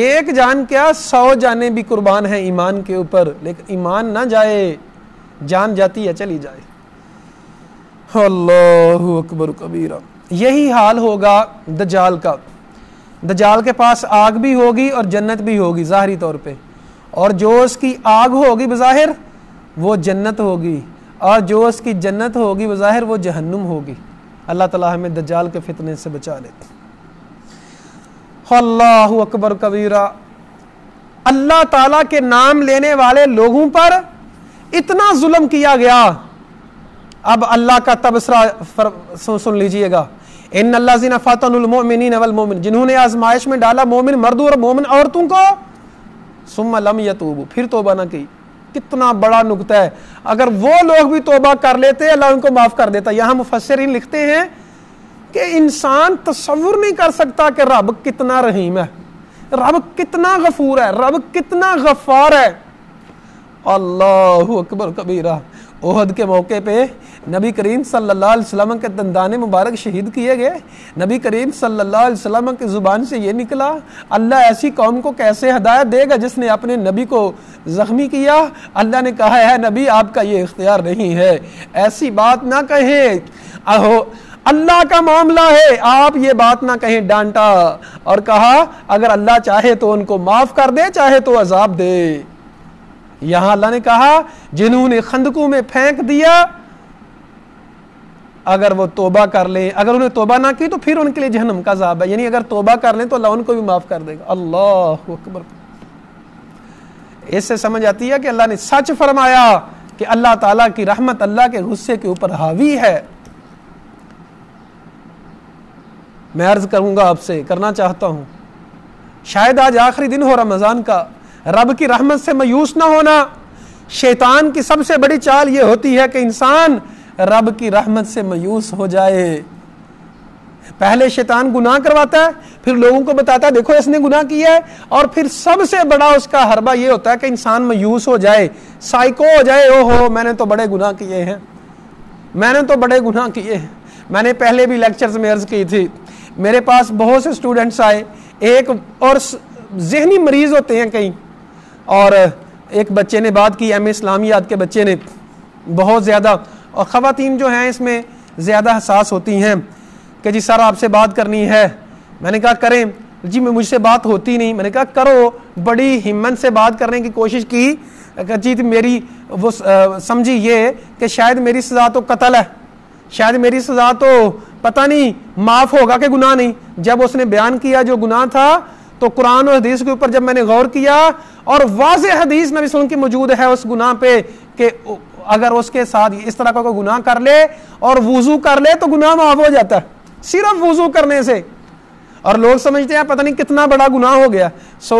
ایک جان کیا 100 جانیں بھی قربان ہیں ایمان کے اوپر، لیکن ایمان نہ جائے، جان جاتی ہے چلی جائے۔ اللہ اکبر کبیرہ۔ یہی حال ہوگا دجال کا۔ دجال کے پاس آگ بھی ہوگی اور جنت بھی ہوگی ظاہری طور پہ، اور جو اس کی آگ ہوگی بظاہر وہ جنت ہوگی، اور جو اس کی جنت ہوگی بظاہر وہ جہنم ہوگی۔ اللہ تعالیٰ ہمیں دجال کے فتنے سے بچا لے۔ اللہ اکبر کبیرہ۔ اللہ تعالیٰ کے نام لینے والے لوگوں پر اتنا ظلم کیا گیا۔ اب اللہ کا تبصرہ سن لیجئے گا، ان الذین فتنوا المؤمنین والمؤمنات، جنہوں نے آزمائش میں ڈالا مومن مردوں اور مومن عورتوں کو، ثم لم یتوبوا، پھر توبہ نہ کی، کتنا بڑا نقطہ ہے. اگر وہ لوگ بھی توبہ کر لیتے اللہ ان کو معاف کر دیتا. یہاں مفسرین لکھتے ہیں کہ انسان تصور نہیں کر سکتا کہ رب کتنا رحیم ہے, رب کتنا غفور ہے, رب کتنا غفار ہے. اللہ اکبر کبیرہ. احد کے موقع پہ نبی کریم صلی اللہ علیہ وسلم کے دندان مبارک شہید کیے گئے. نبی کریم صلی اللہ علیہ وسلم کی زبان سے یہ نکلا, اللہ ایسی قوم کو کیسے ہدایت دے گا جس نے اپنے نبی کو زخمی کیا. اللہ نے کہا ہے نبی آپ کا یہ اختیار نہیں ہے, ایسی بات نہ کہیں, اللہ کا معاملہ ہے, آپ یہ بات نہ کہیں. ڈانٹا اور کہا اگر اللہ چاہے تو ان کو معاف کر دے, چاہے تو عذاب دے. یہاں اللہ نے کہا جنہوں نے خندقوں میں پھینک دیا اگر وہ توبہ کر لیں, اگر انہیں توبہ نہ کی تو پھر ان کے لیے جہنم کا عذاب ہے. یعنی اگر توبہ کر لیں تو اللہ ان کو بھی معاف کر دے گا. اللہ اکبر. اس سے سمجھ آتی ہے کہ اللہ نے سچ فرمایا کہ اللہ تعالیٰ کی رحمت اللہ کے غصے کے اوپر حاوی ہے. میں عرض کروں گا آپ سے, کرنا چاہتا ہوں, شاید آج آخری دن ہو رمضان کا, رب کی رحمت سے مایوس نہ ہونا. شیطان کی سب سے بڑی چال یہ ہوتی ہے کہ انسان رب کی رحمت سے مایوس ہو جائے. پہلے شیطان گناہ کرواتا ہے, پھر لوگوں کو بتاتا ہے دیکھو اس نے گناہ کیا ہے, اور پھر سب سے بڑا اس کا حربہ یہ ہوتا ہے کہ انسان مایوس ہو جائے, سائیکو ہو جائے. اوہو میں نے تو بڑے گناہ کیے ہیں, میں نے تو بڑے گناہ کیے ہیں. میں نے پہلے بھی لیکچرز میں عرض کی تھی, میرے پاس بہت سے سٹوڈنٹس آئے, ایک اور ذہنی مریض ہوتے ہیں کئی, اور ایک بچے نے بات کی ایم اے اسلامیات کے بچے نے بہت زیادہ, اور خواتین جو ہیں اس میں زیادہ حساس ہوتی ہیں کہ جی سر آپ سے بات کرنی ہے. میں نے کہا کریں. جی مجھ سے بات ہوتی نہیں. میں نے کہا کرو. بڑی ہمت سے بات کرنے کی کوشش کی. جی میری وہ سمجھی یہ کہ شاید میری سزا تو قتل ہے, شاید میری سزا تو پتہ نہیں معاف ہوگا کہ گناہ نہیں. جب اس نے بیان کیا جو گناہ تھا تو قرآن اور حدیث کے اوپر جب میں نے غور کیا, اور واضح حدیث نبی صلی اللہ علیہ وسلم کی موجود ہے اس گناہ پہ کہ اگر اس کے ساتھ اس طرح کا کوئی گناہ کر لے اور وضو کر لے تو گناہ معاف ہو جاتا ہے صرف وضو کرنے سے. اور لوگ سمجھتے ہیں پتہ نہیں کتنا بڑا گناہ ہو گیا. سو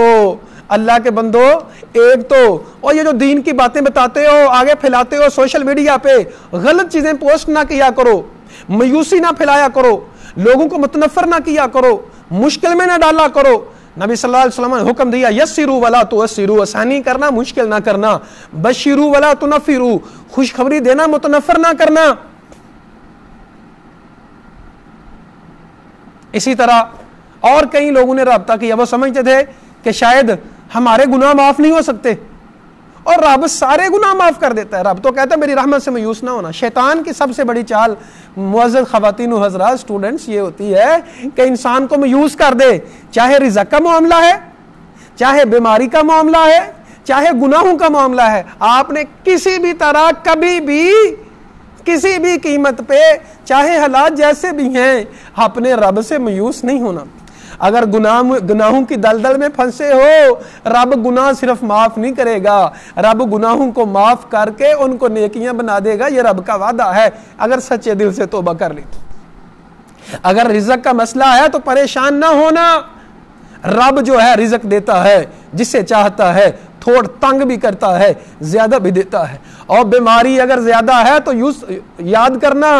اللہ کے بندو, ایک تو اور یہ جو دین کی باتیں بتاتے ہو, آگے پھیلاتے ہو سوشل میڈیا پہ, غلط چیزیں پوسٹ نہ کیا کرو, مایوسی نہ پھیلایا کرو, لوگوں کو متنفر نہ کیا کرو, مشکل میں نہ ڈالا کرو. نبی صلی اللہ علیہ وسلم نے حکم دیا یسروا ولا تعسروا, آسانی کرنا مشکل نہ کرنا, بشروا ولا تنفروا, خوشخبری دینا متنفر نہ کرنا. اسی طرح اور کئی لوگوں نے رابطہ کیا, وہ سمجھتے تھے کہ شاید ہمارے گناہ معاف نہیں ہو سکتے, اور رب سارے گناہ معاف کر دیتا ہے. رب تو کہتا ہے میری رحمت سے مایوس نہ ہونا. شیطان کی سب سے بڑی چال معزز خواتین و حضرات اسٹوڈنٹس یہ ہوتی ہے کہ انسان کو مایوس کر دے, چاہے رزق کا معاملہ ہے, چاہے بیماری کا معاملہ ہے, چاہے گناہوں کا معاملہ ہے. آپ نے کسی بھی طرح کبھی بھی کسی بھی قیمت پہ, چاہے حالات جیسے بھی ہیں, اپنے رب سے مایوس نہیں ہونا. اگر گناہوں کی دلدل میں پھنسے ہو, رب گناہ صرف معاف نہیں کرے گا, رب گناہوں کو معاف کر کے ان کو نیکیاں بنا دے گا. یہ رب کا وعدہ ہے اگر سچے دل سے توبہ کر لی. اگر رزق کا مسئلہ ہے تو پریشان نہ ہونا, رب جو ہے رزق دیتا ہے جسے چاہتا ہے, تھوڑ تنگ بھی کرتا ہے, زیادہ بھی دیتا ہے. اور بیماری اگر زیادہ ہے تو یاد کرنا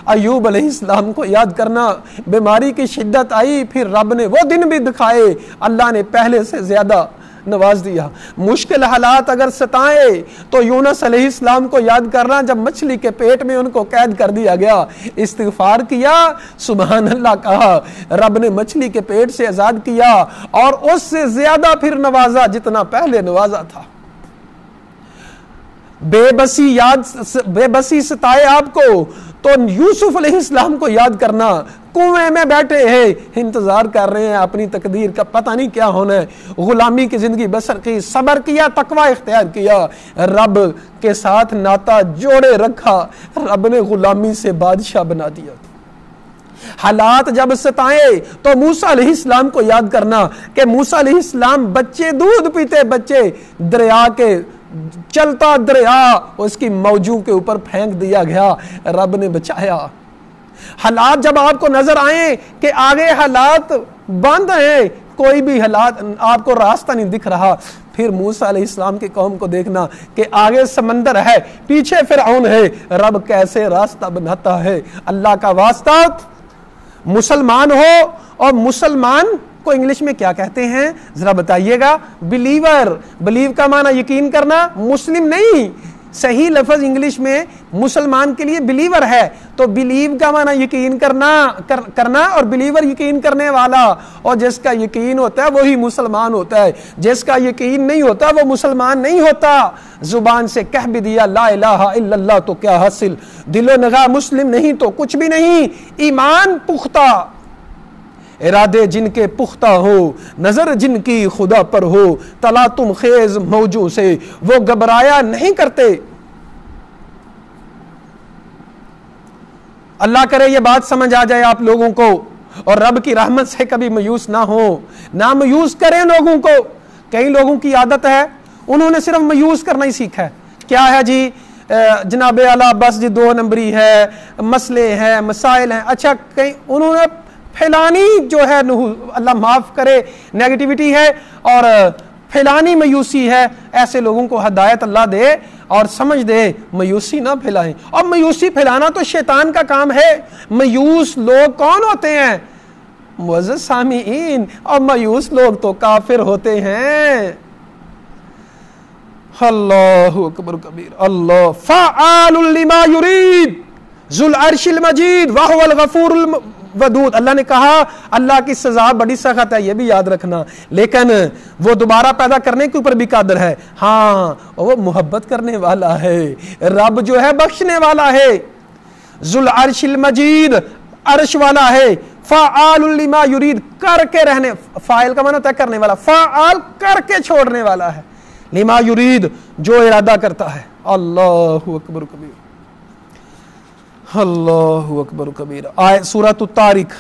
ایوب علیہ السلام کو یاد کرنا. بیماری کی شدت آئی, پھر رب نے وہ دن بھی دکھائے, اللہ نے پہلے سے زیادہ نواز دیا. مشکل حالات اگر ستائیں تو یونس علیہ السلام کو یاد کرنا, جب مچھلی کے پیٹ میں ان کو قید کر دیا گیا, استغفار کیا, سبحان اللہ کہا, رب نے مچھلی کے پیٹ سے آزاد کیا اور اس سے زیادہ پھر نوازا جتنا پہلے نوازا تھا. بے بسی ستائے آپ کو تو یوسف علیہ السلام کو یاد کرنا, کنویں میں بیٹھے ہیں, انتظار کر رہے ہیں اپنی تقدیر کا, پتہ نہیں کیا ہونا ہے. غلامی کی زندگی بسر کی, صبر کیا, تقوی اختیار کیا, رب کے ساتھ ناتا جوڑے رکھا, رب نے غلامی سے بادشاہ بنا دیا. حالات جب ستائیں تو موسیٰ علیہ السلام کو یاد کرنا کہ موسیٰ علیہ السلام بچے, دودھ پیتے بچے, دریا کے چلتا دریا اس کی موجوں کے اوپر پھینک دیا گیا, رب نے بچایا. حالات جب آپ کو نظر آئیں کہ آگے حالات بند ہیں, کوئی بھی حالات آپ کو راستہ نہیں دکھ رہا، پھر موسیٰ علیہ السلام کی قوم کو دیکھنا کہ آگے سمندر ہے، پیچھے فرعون ہے، رب کیسے راستہ بناتا ہے۔ اللہ کا واسطہ مسلمان ہو، اور مسلمان کو انگلش میں کیا کہتے ہیں ذرا بتائیے گا؟ بلیور۔ بلیو کا معنی یقین کرنا، مسلم نہیں، صحیح لفظ انگلش میں مسلمان کے لیے بلیور ہے، تو بلیو کا معنی یقین کرنا اور بلیور یقین کرنے والا، اور جس کا یقین ہوتا ہے وہی مسلمان ہوتا ہے، جس کا یقین نہیں ہوتا وہ مسلمان نہیں ہوتا۔ زبان سے کہہ بھی دیا لا الہ الا اللہ تو کیا حاصل، دل و نگاہ مسلم نہیں تو کچھ بھی نہیں۔ ایمان پختہ، ارادے جن کے پختہ ہو، نظر جن کی خدا پر ہو، تلاطم خیز موجوں سے وہ گھبرایا نہیں کرتے۔ اللہ کرے یہ بات سمجھ آ جائے آپ لوگوں کو، اور رب کی رحمت سے کبھی مایوس نہ ہو، نہ مایوس کریں لوگوں کو۔ کئی لوگوں کی عادت ہے، انہوں نے صرف مایوس کرنا ہی سیکھا ہے۔ کیا ہے جی؟ جناب اعلیٰ بس جی 2 نمبری ہے، مسئلے ہیں، مسائل ہیں، اچھا کئی انہوں نے پھیلانی جو ہے، اللہ معاف کرے، نیگیٹیوٹی ہے اور پھیلانی مایوسی ہے۔ ایسے لوگوں کو ہدایت اللہ دے اور سمجھ دے، مایوسی نہ پھیلائیں۔ اور مایوسی پھیلانا تو شیطان کا کام ہے۔ مایوس لوگ کون ہوتے ہیں؟ معزز سامعین، اور مایوس لوگ تو کافر ہوتے ہیں۔ اللہ اکبر کبیر، اللہ فعال لما یرید ذو العرش المجید وہو الغفور ودود۔ اللہ نے کہا اللہ کی سزا بڑی سخت ہے، یہ بھی یاد رکھنا، لیکن وہ دوبارہ پیدا کرنے کے اوپر بھی قادر ہے۔ ہاں وہ محبت کرنے والا ہے، رب جو ہے بخشنے والا ہے۔ ذو العرش المجید، عرش والا ہے۔ فعال لما یرید، کر کے رہنے، فاعل کا معنی ہوتا ہے کرنے والا، فعال کر کے چھوڑنے والا ہے، لما یرید جو ارادہ کرتا ہے۔ اللہ اکبر کبیر، اللہ اکبر کبیر۔ سورۃ الطارق،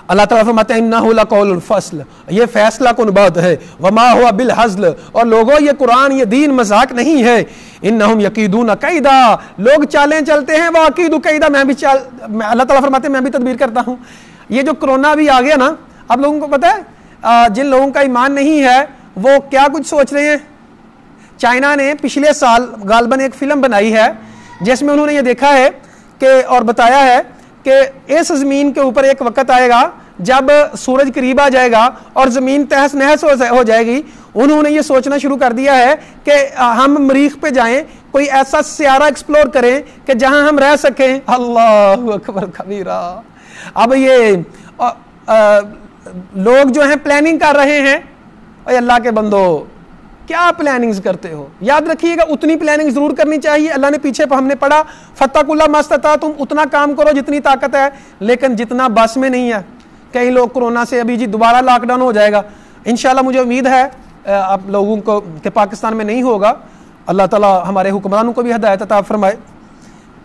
اللہ تعالیٰ فرماتے ہیں انہ لقول الفصل، یہ فیصلہ کن بات ہے، وما ہوا بالہزل، اور لوگوں یہ قرآن یہ دین مذاق نہیں ہے۔ انہم یکیدون کیدا، لوگ چالیں چلتے ہیں، واقید کیدا، اللہ تعالیٰ فرماتے ہیں میں بھی تدبیر کرتا ہوں۔ یہ جو کرونا بھی آ گیا نا، آپ لوگوں کو پتہ ہے جن لوگوں کا ایمان نہیں ہے وہ کیا کچھ سوچ رہے ہیں۔ چائنا نے پچھلے سال غالباً ایک فلم بنائی ہے جس میں انہوں نے یہ دیکھا ہے کہ اور بتایا ہے کہ اس زمین کے اوپر ایک وقت آئے گا جب سورج قریب آ جائے گا اور زمین تہس نہس ہو جائے گی۔ انہوں نے یہ سوچنا شروع کر دیا ہے کہ ہم مریخ پہ جائیں، کوئی ایسا سیارہ ایکسپلور کریں کہ جہاں ہم رہ سکیں۔ اللہ اکبر کبیرہ۔ اب یہ لوگ جو ہیں پلاننگ کر رہے ہیں، اے اللہ کے بندو کیا پلاننگز کرتے ہو؟ یاد رکھیے گا اتنی پلاننگ ضرور کرنی چاہیے۔ اللہ نے پیچھے ہم نے پڑھا فَاتَّقُوا اللَّهَ مَا اسْتَطَعْتُمْ، اتنا کام کرو جتنی طاقت ہے، لیکن جتنا بس میں نہیں ہے۔ کئی لوگ کورونا سے ابھی جی دوبارہ لاک ڈاؤن ہو جائے گا، انشاءاللہ مجھے امید ہے آپ لوگوں کو کہ پاکستان میں نہیں ہوگا۔ اللہ تعالیٰ ہمارے حکمرانوں کو بھی ہدایت عطا فرمائے۔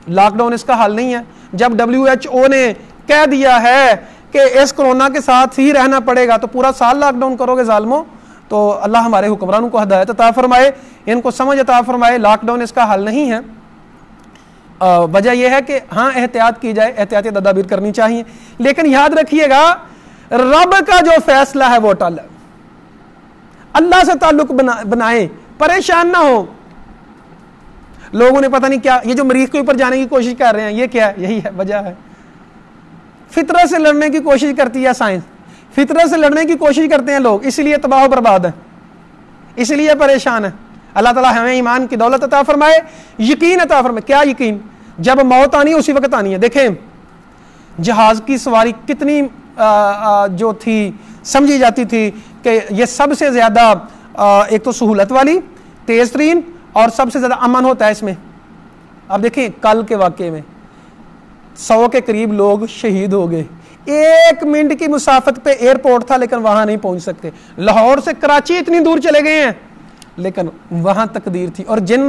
لاک ڈاؤن اس کا حل نہیں ہے۔ جب WHO نے کہہ دیا ہے کہ اس کورونا کے ساتھ ہی رہنا پڑے گا تو پورا سال لاک ڈاؤن کرو گے ظالموں؟ تو اللہ ہمارے حکمرانوں کو ہدایت عطا فرمائے، ان کو سمجھ عطا فرمائے۔ لاک ڈاؤن اس کا حل نہیں ہے۔ وجہ یہ ہے کہ ہاں احتیاط کی جائے، احتیاطی تدابیر کرنی چاہیے، لیکن یاد رکھیے گا رب کا جو فیصلہ ہے وہ ٹل ہے۔ اللہ سے تعلق بنائیں، پریشان نہ ہو۔ لوگوں نے پتہ نہیں کیا یہ جو مریخ کے اوپر جانے کی کوشش کر رہے ہیں، یہ کیا ہے؟ یہی ہے وجہ ہے۔ فطرت سے لڑنے کی کوشش کرتی ہے سائنس، فطرت سے لڑنے کی کوشش کرتے ہیں لوگ، اس لیے تباہ و برباد ہے، اس لیے پریشان ہے۔ اللہ تعالیٰ ہمیں ایمان کی دولت عطا فرمائے، یقین عطا فرمائے۔ کیا یقین؟ جب موت آنی ہے اسی وقت آنی ہے۔ دیکھیں جہاز کی سواری کتنی جو تھی سمجھی جاتی تھی کہ یہ سب سے زیادہ ایک تو سہولت والی، تیز ترین اور سب سے زیادہ امن ہوتا ہے اس میں۔ اب دیکھیں کل کے واقعے میں 100 کے قریب لوگ شہید ہو گئے۔ 1 منٹ کی مسافت پہ ایئرپورٹ تھا لیکن وہاں نہیں پہنچ سکتے۔ لاہور سے کراچی اتنی دور چلے گئے ہیں لیکن وہاں تقدیر تھی۔ اور جن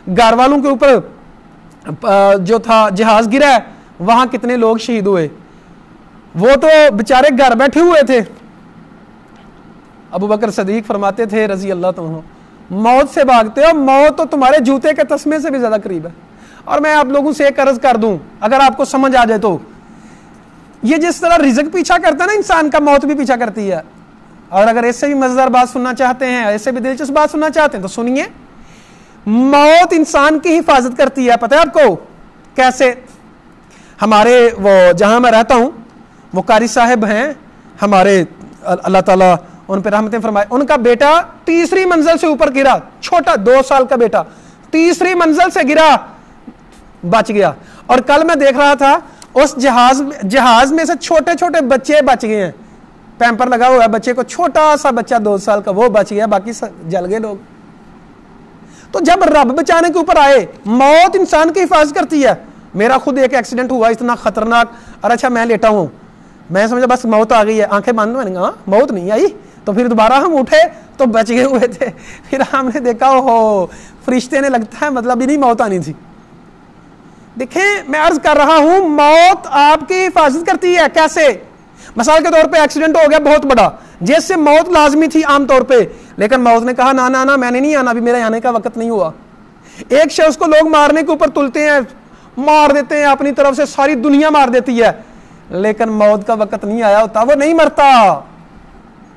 گھر والوں کے اوپر جو تھا جہاز گرا وہاں کتنے لوگ شہید ہوئے، وہ تو بےچارے گھر بیٹھے ہوئے تھے۔ ابو بکر صدیق فرماتے تھے رضی اللہ عنہ، موت سے بھاگتے ہو، موت تو تمہارے جوتے کے تسمے سے بھی زیادہ قریب ہے۔ اور میں آپ لوگوں سے ایک عرض کر دوں اگر آپ کو سمجھ آ جائے تو، یہ جس طرح رزق پیچھا کرتا ہے نا انسان کا، موت بھی پیچھا کرتی ہے۔ اور اگر اس سے بھی مزیدار بات سننا چاہتے ہیں، ایسے بھی دلچسپ بات سننا چاہتے ہیں تو سنیے. موت انسان کی حفاظت کرتی ہے. پتہ ہے آپ کو کیسے؟ ہمارے وہ جہاں میں رہتا ہوں وہ قاری صاحب ہیں ہمارے، اللہ تعالیٰ ان پہ رحمتیں فرمائے. ان کا بیٹا تیسری منزل سے اوپر گرا، چھوٹا 2 سال کا بیٹا تیسری منزل سے گرا، بچ گیا. اور کل میں دیکھ رہا تھا اس جہاز میں سے چھوٹے چھوٹے بچے بچ گئے ہیں. پیمپر لگا ہوا ہے بچے کو، چھوٹا سا بچہ 2 سال کا وہ بچ گیا، باقی جل گئے لوگ. تو جب رب بچانے کے اوپر آئے، موت انسان کی حفاظت کرتی ہے. میرا خود ایک ایکسیڈنٹ ہوا اتنا خطرناک، اور اچھا میں لیٹا ہوں، میں سمجھا بس موت آ گئی ہے، آنکھیں بند میں نے کہا موت نہیں آئی. تو پھر دوبارہ ہم اٹھے تو بچ گئے ہوئے تھے. پھر ہم نے دیکھا اوہو فرشتے نے لگتا ہے مطلب ہی نہیں موت آنی تھی. دیکھیں میں عرض کر رہا ہوں موت آپ کی حفاظت کرتی ہے. کیسے؟ مثال کے طور پہ ایکسیڈنٹ ہو گیا بہت بڑا جس سے موت لازمی تھی عام طور پہ، لیکن موت نے کہا نا میں نے نہیں آنا، ابھی میرے آنے کا وقت نہیں ہوا. ایک شخص کو لوگ مارنے کے اوپر تلتے ہیں، مار دیتے ہیں، اپنی طرف سے ساری دنیا مار دیتی ہے، لیکن موت کا وقت نہیں آیا ہوتا، وہ نہیں مرتا.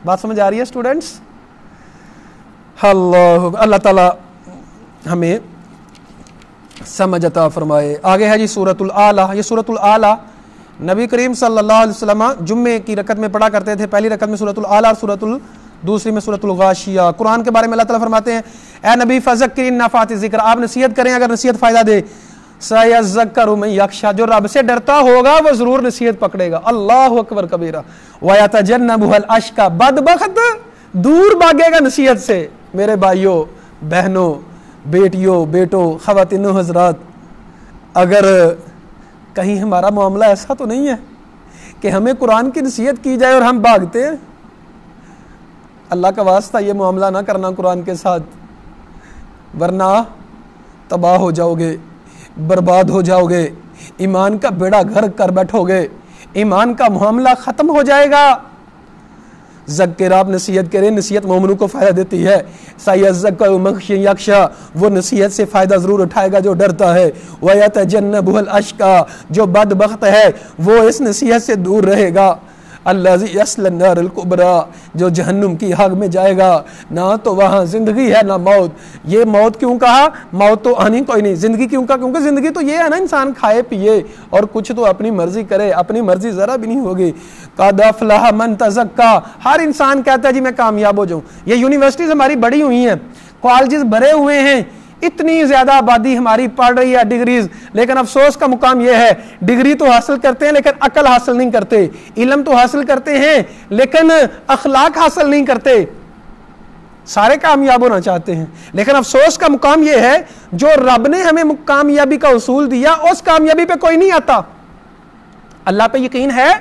بات سمجھ آ رہی ہے اسٹوڈنٹس؟ اللہ تعالی ہمیں سمجھ عطا فرمائے. آگے ہے جی سورۃ الاعلیٰ. یہ سورۃ الاعلیٰ نبی کریم صلی اللہ علیہ وسلم جمعے کی رکعت میں پڑھا کرتے تھے. پہلی رکعت میں سورۃ الاعلیٰ اور دوسری میں سورۃ الغاشیہ. قرآن کے بارے میں اللہ تعالیٰ فرماتے ہیں اے نبی فذکر ان نفعت الذکر، آپ نصیحت کریں اگر نصیحت فائدہ دے. سیذکر من یخشی، جو رب سے ڈرتا ہوگا وہ ضرور نصیحت پکڑے گا. اللہ اکبر کبیرہ. ویتجنبها الاشقی، بدبخت دور بھاگے گا نصیحت سے. میرے بھائیوں بہنوں بیٹیوں بیٹوں خواتین حضرات، اگر کہیں ہمارا معاملہ ایسا تو نہیں ہے کہ ہمیں قرآن کی نصیحت کی جائے اور ہم بھاگتے ہیں. اللہ کا واسطہ یہ معاملہ نہ کرنا قرآن کے ساتھ، ورنہ تباہ ہو جاؤ گے، برباد ہو جاؤ گے، ایمان کا بیڑا گھر کر بیٹھو گے، ایمان کا معاملہ ختم ہو جائے گا. ذکر، آپ نصیحت کریں، نصیحت مومنوں کو فائدہ دیتی ہے. سیذکر من یخشی، وہ نصیحت سے فائدہ ضرور اٹھائے گا جو ڈرتا ہے. ویتجنبها الاشقی، جو بدبخت ہے وہ اس نصیحت سے دور رہے گا. الذی یصلی النار الکبری، جو جہنم کی آگ میں جائے گا، نہ تو وہاں زندگی ہے نہ موت. یہ موت کیوں کہا؟ موت تو آنی کوئی نہیں. زندگی کیوں کہا؟ کیونکہ زندگی تو یہ ہے نا انسان کھائے پیے اور کچھ تو اپنی مرضی کرے، اپنی مرضی ذرا بھی نہیں ہوگی. قد افلح من تزکا، ہر انسان کہتا ہے جی میں کامیاب ہو جاؤں. یہ یونیورسٹیز ہماری بڑی ہوئی ہیں، کالجز بھرے ہوئے ہیں، اتنی زیادہ آبادی ہماری پڑھ رہی ہے ڈگریز، لیکن افسوس کا مقام یہ ہے ڈگری تو حاصل کرتے ہیں لیکن عقل حاصل نہیں کرتے، علم تو حاصل کرتے ہیں لیکن اخلاق حاصل نہیں کرتے. سارے کامیاب ہونا چاہتے ہیں لیکن افسوس کا مقام یہ ہے جو رب نے ہمیں کامیابی کا اصول دیا اس کامیابی پہ کوئی نہیں آتا. اللہ پہ یقین ہے؟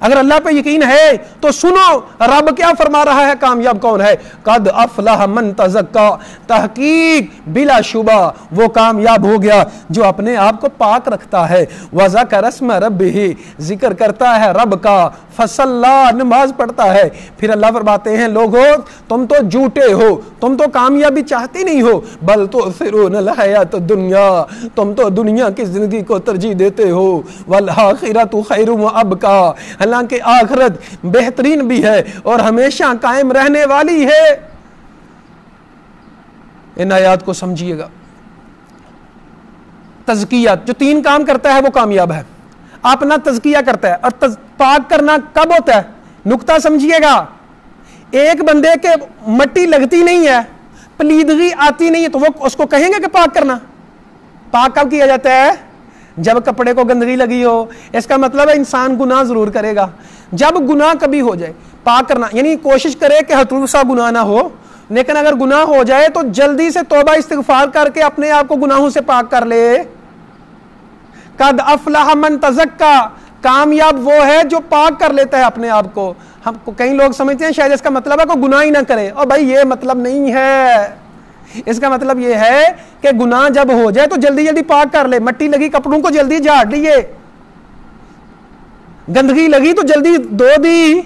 اگر اللہ پہ یقین ہے تو سنو رب کیا فرما رہا ہے، کامیاب کون ہے. قد افلح من تزکا، تحقیق بلا شبہ وہ کامیاب ہو گیا جو اپنے آپ کو پاک رکھتا ہے. وذکر اسم ربہ، ذکر کرتا ہے رب کا، فصلی، نماز پڑھتا ہے. پھر اللہ فرماتے ہیں لوگو تم تو جھوٹے ہو، تم تو کامیابی چاہتے نہیں ہو. بل تؤثرون الحیات الدنیا، تم تو دنیا کی زندگی کو ترجیح دیتے ہو. والآخرۃ خیر وابقی، حالانکہ آخرت بہترین بھی ہے اور ہمیشہ قائم رہنے والی ہے. ان آیات کو سمجھیے گا. تزکیہ جو 3 کام کرتا ہے وہ کامیاب ہے. اپنا تزکیہ کرتا ہے، اور پاک کرنا کب ہوتا ہے؟ نقطہ سمجھیے گا. ایک بندے کے مٹی لگتی نہیں ہے، پلیدگی آتی نہیں ہے تو وہ اس کو کہیں گے کہ پاک کرنا. پاک کب کیا جاتا ہے؟ جب کپڑے کو گندگی لگی ہو. اس کا مطلب ہے انسان گناہ ضرور کرے گا. جب گناہ کبھی ہو جائے پاک کرنا، یعنی کوشش کرے کہ حتوب سا گناہ نہ ہو، لیکن اگر گناہ ہو جائے تو جلدی سے توبہ استغفار کر کے اپنے آپ کو گناہوں سے پاک کر لے. قد افلح من تزکا، کامیاب وہ ہے جو پاک کر لیتا ہے اپنے آپ کو. ہم کئی لوگ سمجھتے ہیں شاید اس کا مطلب ہے کہ گناہ ہی نہ کرے. اور بھائی یہ مطلب نہیں ہے. اس کا مطلب یہ ہے کہ گناہ جب ہو جائے تو جلدی جلدی پاک کر لے. مٹی لگی کپڑوں کو جلدی جھاڑ لیے، گندگی لگی تو جلدی دھو دی.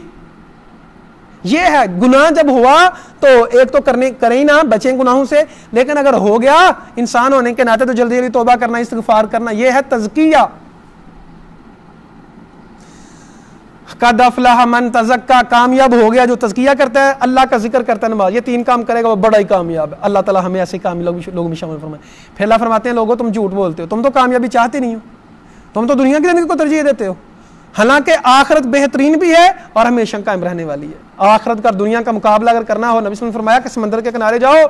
یہ ہے گناہ جب ہوا تو ایک تو کریں نہ، بچیں گناہوں سے، لیکن اگر ہو گیا انسان ہونے کے ناطے تو جلدی جلدی توبہ کرنا، استغفار کرنا. یہ ہے تزکیہ. قد افلح من تزکا، کامیاب ہو گیا جو تزکیہ کرتا ہے، اللہ کا ذکر کرتا ہے، نماز، یہ 3 کام کرے گا وہ بڑا ہی کامیاب ہے۔ اللہ تعالیٰ ہمیں ایسے کام لوگوں میں شامل فرمائے۔ پھر اللہ فرماتے ہیں لوگوں تم جھوٹ بولتے ہو، تم تو کامیابی چاہتے نہیں ہو، تم تو دنیا کی زندگی کو ترجیح دیتے ہو، حالانکہ آخرت بہترین بھی ہے اور ہمیشہ قائم رہنے والی ہے۔ آخرت کا دنیا کا مقابلہ اگر کرنا ہو، نبی صلی اللہ علیہ وسلم نے فرمایا کہ سمندر کے کنارے جاؤ،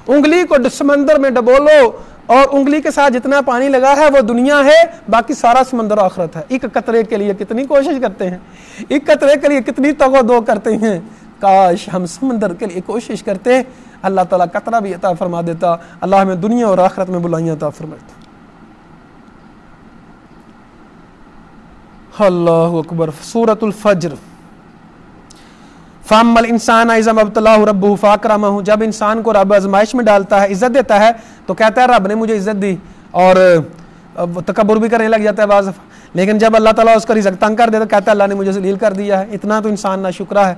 انگلی کو سمندر میں ڈبولو اور انگلی کے ساتھ جتنا پانی لگا ہے وہ دنیا ہے، باقی سارا سمندر آخرت ہے۔ ایک قطرے کے لیے کتنی کوشش کرتے ہیں، ایک قطرے کے لیے کتنی تگ و دو کرتے ہیں، کاش ہم سمندر کے لیے کوشش کرتے، اللہ تعالیٰ قطرہ بھی عطا فرما دیتا۔ اللہ ہمیں دنیا اور آخرت میں بلائیاں عطا فرمائے۔ اللہ اکبر۔ سورۃ الفجر۔ فَأَمَّا الْإِنسَانَ إِذَا مَا ابْتَلَاهُ رَبُّهُ فَأَكْرَمَهُ، جب انسان کو رب آزمائش میں ڈالتا ہے، عزت دیتا ہے، تو کہتا ہے رب نے مجھے عزت دی، اور تکبر بھی کرنے لگ جاتا ہے بعض۔ لیکن جب اللہ تعالیٰ اس کا رزق تنگ کر دیتا کہتا ہے اللہ نے مجھے ذلیل کر دیا ہے۔ اتنا تو انسان ناشکرا ہے۔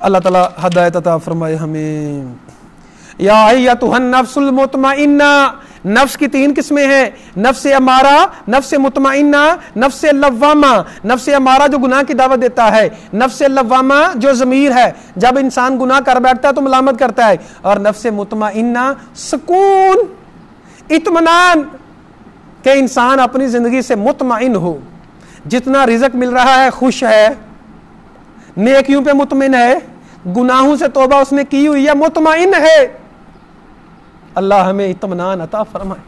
اللہ تعالیٰ ہدایت عطا فرمائے ہمیں۔ یا ایتھا النفس المطمئنہ، نفس کی 3 قسمیں ہیں، نفس امارہ، نفس مطمئنہ، نفس لوامہ۔ نفس امارہ جو گناہ کی دعوت دیتا ہے، نفس لوامہ جو ضمیر ہے، جب انسان گناہ کر بیٹھتا ہے تو ملامت کرتا ہے، اور نفس مطمئنہ سکون، اطمینان، کہ انسان اپنی زندگی سے مطمئن ہو، جتنا رزق مل رہا ہے خوش ہے، نیکیوں پہ مطمئن ہے، گناہوں سے توبہ اس نے کی ہوئی ہے، مطمئن ہے۔ اللہ ہمیں اطمینان عطا فرمائے۔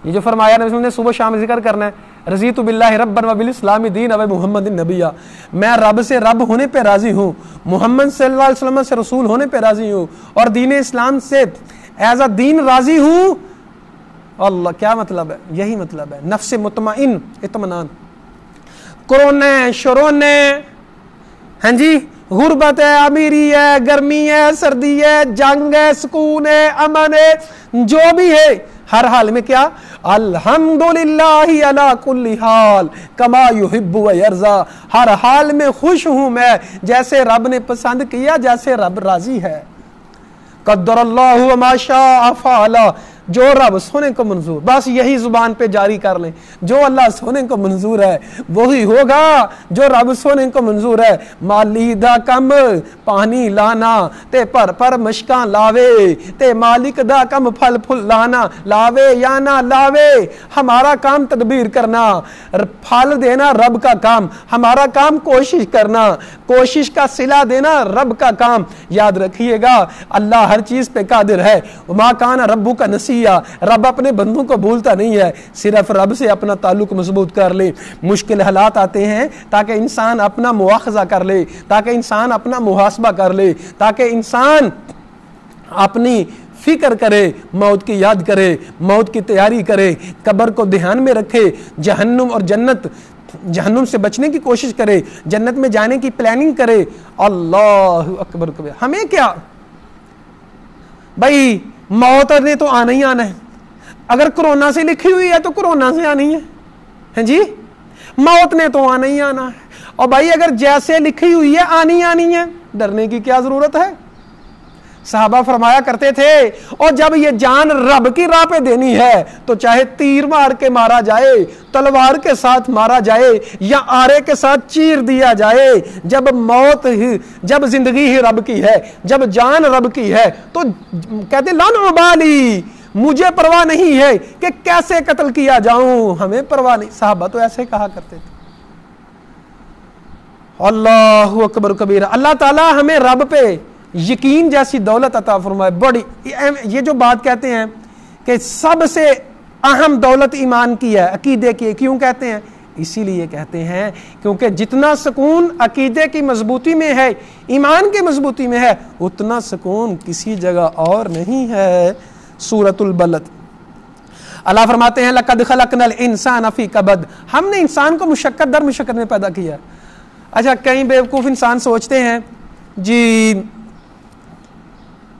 یہ جو فرمایا نبی نے صبح شام ذکر کرنا ہے، رضیت باللہ ربا وبالاسلام دین و محمد نبیہ، میں رب سے رب ہونے پہ راضی ہوں، محمد صلی اللہ علیہ وسلم سے رسول ہونے پہ راضی ہوں، اور دین اسلام سے ایز اے دین راضی ہوں۔ اللہ کیا مطلب ہے؟ یہی مطلب ہے نفس مطمئن، اطمینان۔ کورونا، شرونے، ہاں جی، غربت ہے، امیری ہے، گرمی ہے، سردی ہے، جنگ ہے، سکون ہے، امن ہے، جو بھی ہے، ہر حال میں کیا؟ الحمدللہ علی کل حال کما یحب و یرضا، ہر حال میں خوش ہوں میں، جیسے رب نے پسند کیا، جیسے رب راضی ہے۔ قدر اللہ وما شاء فعل، جو رب سونے کو منظور، بس یہی زبان پہ جاری کر لیں، جو اللہ سونے کو منظور ہے وہی ہوگا، جو رب سونے کو منظور ہے۔ مالی دا کم پانی لانا تے پر مشکاں لاوے، تے مالک دا کم پھل پھل لانا، لاوے یا نہ لاوے، ہمارا کام تدبیر کرنا، پھل دینا رب کا کام، ہمارا کام کوشش کرنا، کوشش کا صلہ دینا رب کا کام۔ یاد رکھیے گا اللہ ہر چیز پہ قادر ہے۔ وما کان ربک کا نسیہ، رب اپنے بندوں کو بھولتا نہیں ہے، صرف رب سے اپنا تعلق مضبوط کر لے۔ مشکل حالات آتے ہیں تاکہ انسان اپنا مواخذہ کر لے، تاکہ انسان اپنا محاسبہ کر لے، تاکہ انسان اپنی فکر کرے، موت کی یاد کرے، موت کی تیاری کرے، قبر کو دھیان میں رکھے، جہنم اور جنت، جہنم سے بچنے کی کوشش کرے، جنت میں جانے کی پلاننگ کرے۔ اللہ اکبر کبیر۔ ہمیں کیا بھائی، موت نے تو آنا ہی آنا ہے، اگر کرونا سے لکھی ہوئی ہے تو کرونا سے آنی ہے، ہیں جی، موت نے تو آنا ہی آنا ہے، اور بھائی اگر جیسے لکھی ہوئی ہے آنی آنی ہے، ڈرنے کی کیا ضرورت ہے؟ صحابہ فرمایا کرتے تھے، اور جب یہ جان رب کی راہ پہ دینی ہے تو چاہے تیر مار کے مارا جائے، تلوار کے ساتھ مارا جائے، یا آرے کے ساتھ چیر دیا جائے، جب موت ہی، جب زندگی ہی رب کی ہے، جب جان رب کی ہے، تو کہتے لا نبالی، مجھے پرواہ نہیں ہے کہ کیسے قتل کیا جاؤں، ہمیں پرواہ نہیں۔ صحابہ تو ایسے کہا کرتے تھے۔ اللہ اکبر کبیرہ۔ اللہ تعالی ہمیں رب پہ یقین جیسی دولت عطا فرمائے۔ بڑی یہ جو بات کہتے ہیں کہ سب سے اہم دولت ایمان کی ہے، عقیدے کی، کیوں کہتے ہیں؟ اسی لیے کہتے ہیں کیونکہ جتنا سکون عقیدے کی مضبوطی میں ہے، ایمان کی مضبوطی میں ہے، اتنا سکون کسی جگہ اور نہیں ہے۔ سورۃ البلد۔ اللہ فرماتے ہیں لقد خلقنا الانسان فی کبد، ہم نے انسان کو مشقت در مشقت میں پیدا کیا۔ اچھا، کئی بیوقوف انسان سوچتے ہیں جی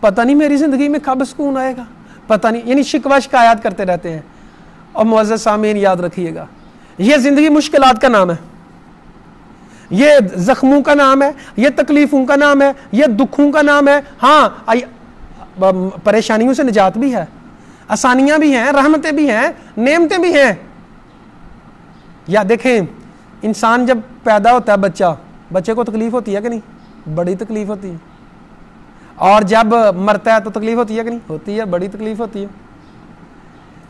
پتہ نہیں میری زندگی میں کب سکون آئے گا، پتہ نہیں، یعنی شکوہ شکایات کرتے رہتے ہیں۔ اور معزز سامعین یاد رکھیے گا، یہ زندگی مشکلات کا نام ہے، یہ زخموں کا نام ہے، یہ تکلیفوں کا نام ہے، یہ دکھوں کا نام ہے۔ ہاں پریشانیوں سے نجات بھی ہے، آسانیاں بھی ہیں، رحمتیں بھی ہیں، نعمتیں بھی ہیں۔ یا دیکھیں انسان جب پیدا ہوتا ہے بچے کو تکلیف ہوتی ہے کہ نہیں؟ بڑی تکلیف ہوتی ہے. اور جب مرتا ہے تو تکلیف ہوتی ہے کہ نہیں؟ ہوتی ہے, بڑی تکلیف ہوتی ہے.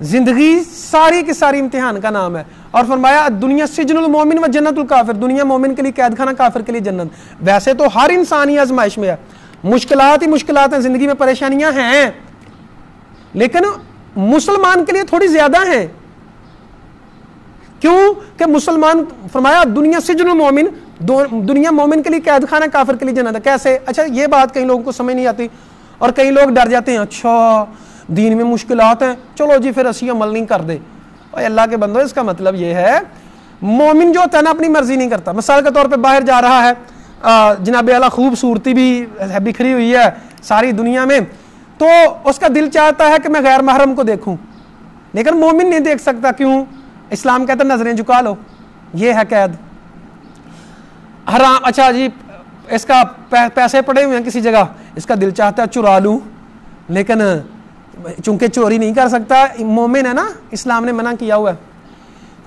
زندگی ساری کی ساری امتحان کا نام ہے. اور فرمایا دنیا سجن المومن و جنت الکافر, دنیا مومن کے لیے قید خانہ, کافر کے لیے جنت. ویسے تو ہر انسان ہی آزمائش میں ہے, مشکلات ہی مشکلات ہیں, زندگی میں پریشانیاں ہیں, لیکن مسلمان کے لیے تھوڑی زیادہ ہیں. کیوں کہ مسلمان, فرمایا دنیا سجن المومن, دنیا مومن کے لیے قید خانہ, کافر کے لیے جنت ہے. کیسے؟ اچھا یہ بات کئی لوگوں کو سمجھ نہیں آتی اور کئی لوگ ڈر جاتے ہیں, اچھا دین میں مشکلات ہیں, چلو جی پھر اسی عمل نہیں کر دے. اور اللہ کے بندو, اس کا مطلب یہ ہے مومن جو ہوتا ہے نا اپنی مرضی نہیں کرتا. مثال کے طور پہ باہر جا رہا ہے, جناب اعلیٰ خوبصورتی بھی بکھری ہوئی ہے ساری دنیا میں, تو اس کا دل چاہتا ہے کہ میں غیر محرم کو دیکھوں, لیکن مومن نہیں دیکھ سکتا. کیوں؟ اسلام کہتا ہے نظریں جھکا لو, یہ ہے قید. حرام, اچھا جی اس کا پیسے پڑے ہوئے ہیں کسی جگہ, اس کا دل چاہتا ہے چرا لوں, لیکن چونکہ چوری نہیں کر سکتا, مومن ہے نا, اسلام نے منع کیا ہوا ہے.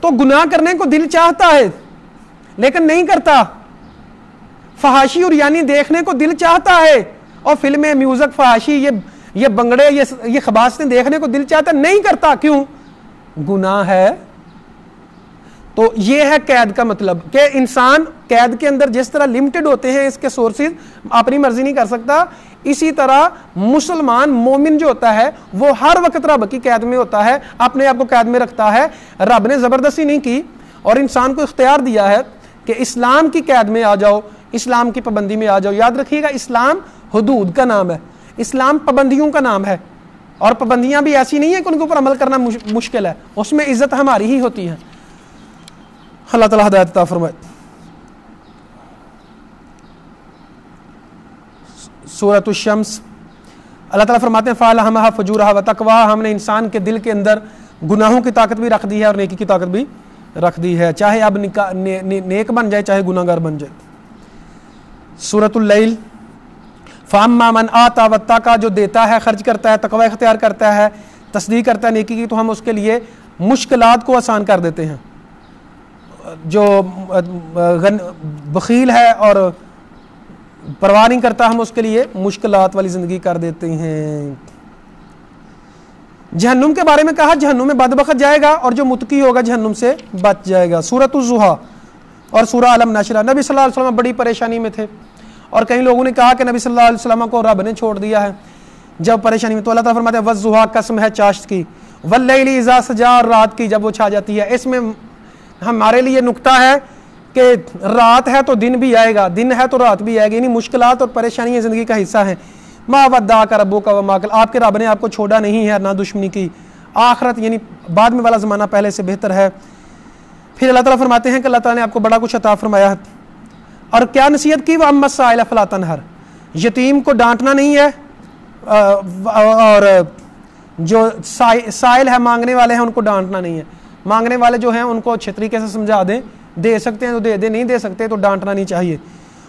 تو گناہ کرنے کو دل چاہتا ہے لیکن نہیں کرتا. فحاشی اور یعنی دیکھنے کو دل چاہتا ہے, اور فلمیں, میوزک, فحاشی, یہ بنگڑے, یہ خباثتیں دیکھنے کو دل چاہتا ہے, نہیں کرتا. کیوں؟ گناہ ہے. تو یہ ہے قید کا مطلب, کہ انسان قید کے اندر جس طرح لمیٹڈ ہوتے ہیں اس کے سورسز, اپنی مرضی نہیں کر سکتا, اسی طرح مسلمان مومن جو ہوتا ہے وہ ہر وقت رب کی قید میں ہوتا ہے, اپنے آپ کو قید میں رکھتا ہے. رب نے زبردستی نہیں کی اور انسان کو اختیار دیا ہے کہ اسلام کی قید میں آ جاؤ, اسلام کی پابندی میں آ جاؤ. یاد رکھیے گا, اسلام حدود کا نام ہے, اسلام پابندیوں کا نام ہے, اور پابندیاں بھی ایسی نہیں ہیں کہ ان کے اوپر عمل کرنا مشکل ہے, اس میں عزت ہماری ہی ہوتی ہے. اللہ تعالیٰ ہدایت عطا فرمائے. سورۃ الشمس, اللہ تعالیٰ فرماتے ہیں فَأَلْهَمَهَا فُجُورَهَا وَتَقْوَاهَا, ہم نے انسان کے دل کے اندر گناہوں کی طاقت بھی رکھ دی ہے اور نیکی کی طاقت بھی رکھ دی ہے, چاہے اب نیک بن جائے چاہے گناہ گار بن جائے. سورۃ اللیل, فَأَمَّا مَنْ آتَى وَاتَّقَى, جو دیتا ہے, خرچ کرتا ہے, تقوی اختیار کرتا ہے, تصدیق کرتا ہے نیکی کی, تو ہم اس کے لیے مشکلات کو آسان کر دیتے ہیں. جو بخیل ہے اور پرواہ نہیں کرتا, ہم اس کے لیے مشکلات والی زندگی کر دیتے ہیں. جہنم کے بارے میں کہا جہنم میں بدبخت جائے گا, اور جو متقی ہوگا جہنم سے بچ جائے گا. سورۃ الضحیٰ اور سورہ علم نشرہ, نبی صلی اللہ علیہ وسلم بڑی پریشانی میں تھے, اور کئی لوگوں نے کہا کہ نبی صلی اللہ علیہ وسلم کو رب نے چھوڑ دیا ہے جب پریشانی میں. تو اللہ تعالیٰ فرماتے ہیں والضحیٰ, قسم ہے چاشت کی, واللیل اذا سجا, اور رات کی جب وہ چھا جاتی ہے. اس میں ہمارے لیے نکتہ ہے کہ رات ہے تو دن بھی آئے گا, دن ہے تو رات بھی آئے گی, یعنی مشکلات اور پریشانیاں زندگی کا حصہ ہیں. ما ودعک ربک وما قلی, آپ کے رب نے آپ کو چھوڑا نہیں ہے, نہ دشمنی کی. آخرت یعنی بعد میں والا زمانہ پہلے سے بہتر ہے. پھر اللہ تعالیٰ فرماتے ہیں کہ اللہ تعالیٰ نے آپ کو بڑا کچھ عطا فرمایا ہے, اور کیا نصیحت کی, وَأَمَّا السَّائِلَ فَلَا تَنْهَرْ, یتیم کو ڈانٹنا نہیں ہے, اور جو سائل ہے, مانگنے والے ہیں, ان کو ڈانٹنا نہیں ہے. مانگنے والے جو ہیں ان کو اچھے طریقے سے سمجھا دیں, دے سکتے ہیں تو دے دیں, نہیں دے سکتے تو ڈانٹنا نہیں چاہیے.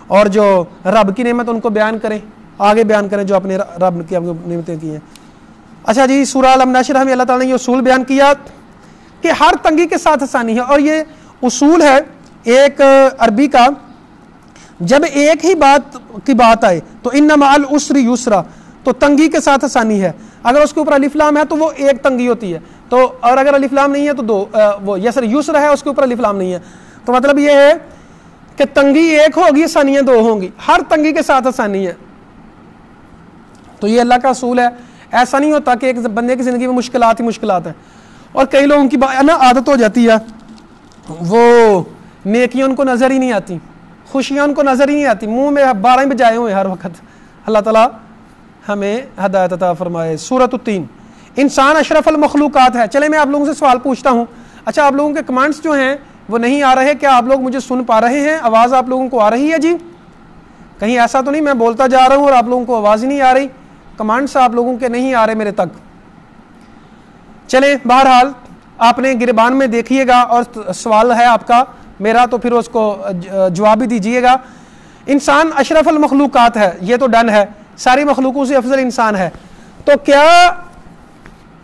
اور جو رب کی نعمت ان کو بیان کریں, آگے بیان کریں جو اپنے رب کی نعمتیں کی ہیں. اچھا جی, سورہ علم نشرہ میں اللہ تعالیٰ نے یہ اصول بیان کیا کہ ہر تنگی کے ساتھ آسانی ہے, اور یہ اصول ہے ایک عربی کا, جب ایک ہی بات کی بات آئے تو ان مع العسر یسرا, تو تنگی کے ساتھ آسانی ہے. اگر اس کے اوپر الف لام ہے تو وہ ایک تنگی ہوتی ہے, تو اور اگر الف لام نہیں ہے تو دو, وہ یسر ہے, اس کے اوپر الف لام نہیں ہے. تو مطلب یہ ہے کہ تنگی ایک ہوگی, آسانیاں دو ہوں گی, ہر تنگی کے ساتھ آسانی ہے. تو یہ اللہ کا اصول ہے. ایسا نہیں ہوتا کہ ایک بندے کی زندگی میں مشکلات ہی مشکلات ہیں. اور کئی لوگوں کی عادت ہو جاتی ہے, وہ نیکیاں ان کو نظر ہی نہیں آتی, خوشیاں ان کو نظر ہی نہیں آتی, منہ میں 12 بجائے ہوئے ہر وقت. اللہ تعالیٰ ہمیں ہدایت عطا فرمائے. سورۃ التین, انسان اشرف المخلوقات ہے. چلے میں آپ لوگوں سے سوال پوچھتا ہوں, اچھا آپ لوگوں کے کمنٹس جو ہیں وہ نہیں آ رہے, کیا آپ لوگ مجھے سن پا رہے ہیں؟ آواز آپ لوگوں کو آ رہی ہے؟ جی کہیں ایسا تو نہیں میں بولتا جا رہا ہوں اور آپ لوگوں کو آواز ہی نہیں آ رہی؟ کمنٹس آپ لوگوں کے نہیں آ رہے میرے تک. چلیں بہرحال آپ نے گربان میں دیکھیے گا, اور سوال ہے آپ کا میرا, تو پھر اس کو جواب بھی دیجیے گا. انسان اشرف المخلوقات ہے, یہ تو ڈن ہے, ساری مخلوقوں سے افضل انسان ہے. تو کیا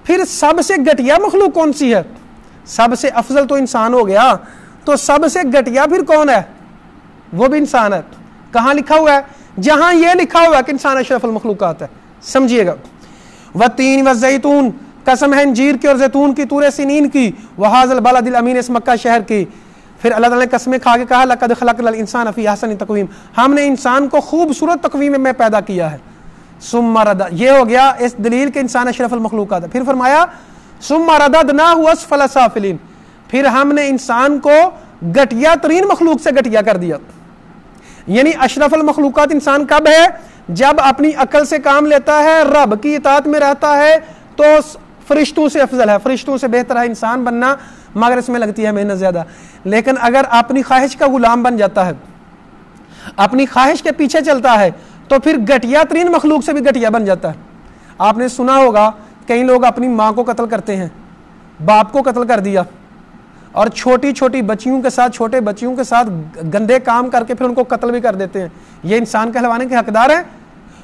پھر سب سے گھٹیا مخلوق کون سی ہے؟ سب سے افضل تو انسان ہو گیا. تو سب سے گھٹیا پھر کون ہے؟ وہ بھی انسان ہے. کہاں لکھا ہوا ہے؟ جہاں یہ لکھا ہوا ہے کہ انسان اشرف المخلوقات ہے. سمجھیے گا. والتین والزیتون، قسم ہے انجیر کی اور زیتون کی، طور سنین کی، وہذا البلد الامین، اس مکہ شہر کی. پھر اللہ تعالیٰ نے قسمیں کھا کے کہا لقد خلقنا الانسان فی احسن تقویم، ہم نے انسان کو خوبصورت تقویم میں پیدا کیا ہے. ثم رد، یہ ہو گیا اس دلیل کہ انسان اشرف المخلوقات ہے. پھر فرمایا ثم رددناہ اسفل سافلین، پھر ہم نے انسان کو گھٹیا ترین مخلوق سے گھٹیا کر دیا. یعنی اشرف المخلوقات انسان کب ہے؟ جب اپنی عقل سے کام لیتا ہے، رب کی اطاعت میں رہتا ہے، تو فرشتوں سے افضل ہے، فرشتوں سے بہتر ہے انسان بننا، مگر اس میں لگتی ہے محنت زیادہ. لیکن اگر اپنی خواہش کا غلام بن جاتا ہے، اپنی خواہش کے پیچھے چلتا ہے، تو پھر گھٹیا ترین مخلوق سے بھی گھٹیا بن جاتا ہے. آپ نے سنا ہوگا کئی لوگ اپنی ماں کو قتل کرتے ہیں، باپ کو قتل کر دیا، اور چھوٹی چھوٹی بچیوں کے ساتھ، چھوٹے بچیوں کے ساتھ گندے کام کر کے پھر ان کو قتل بھی کر دیتے ہیں. یہ انسان کہلوانے کے حقدار ہیں؟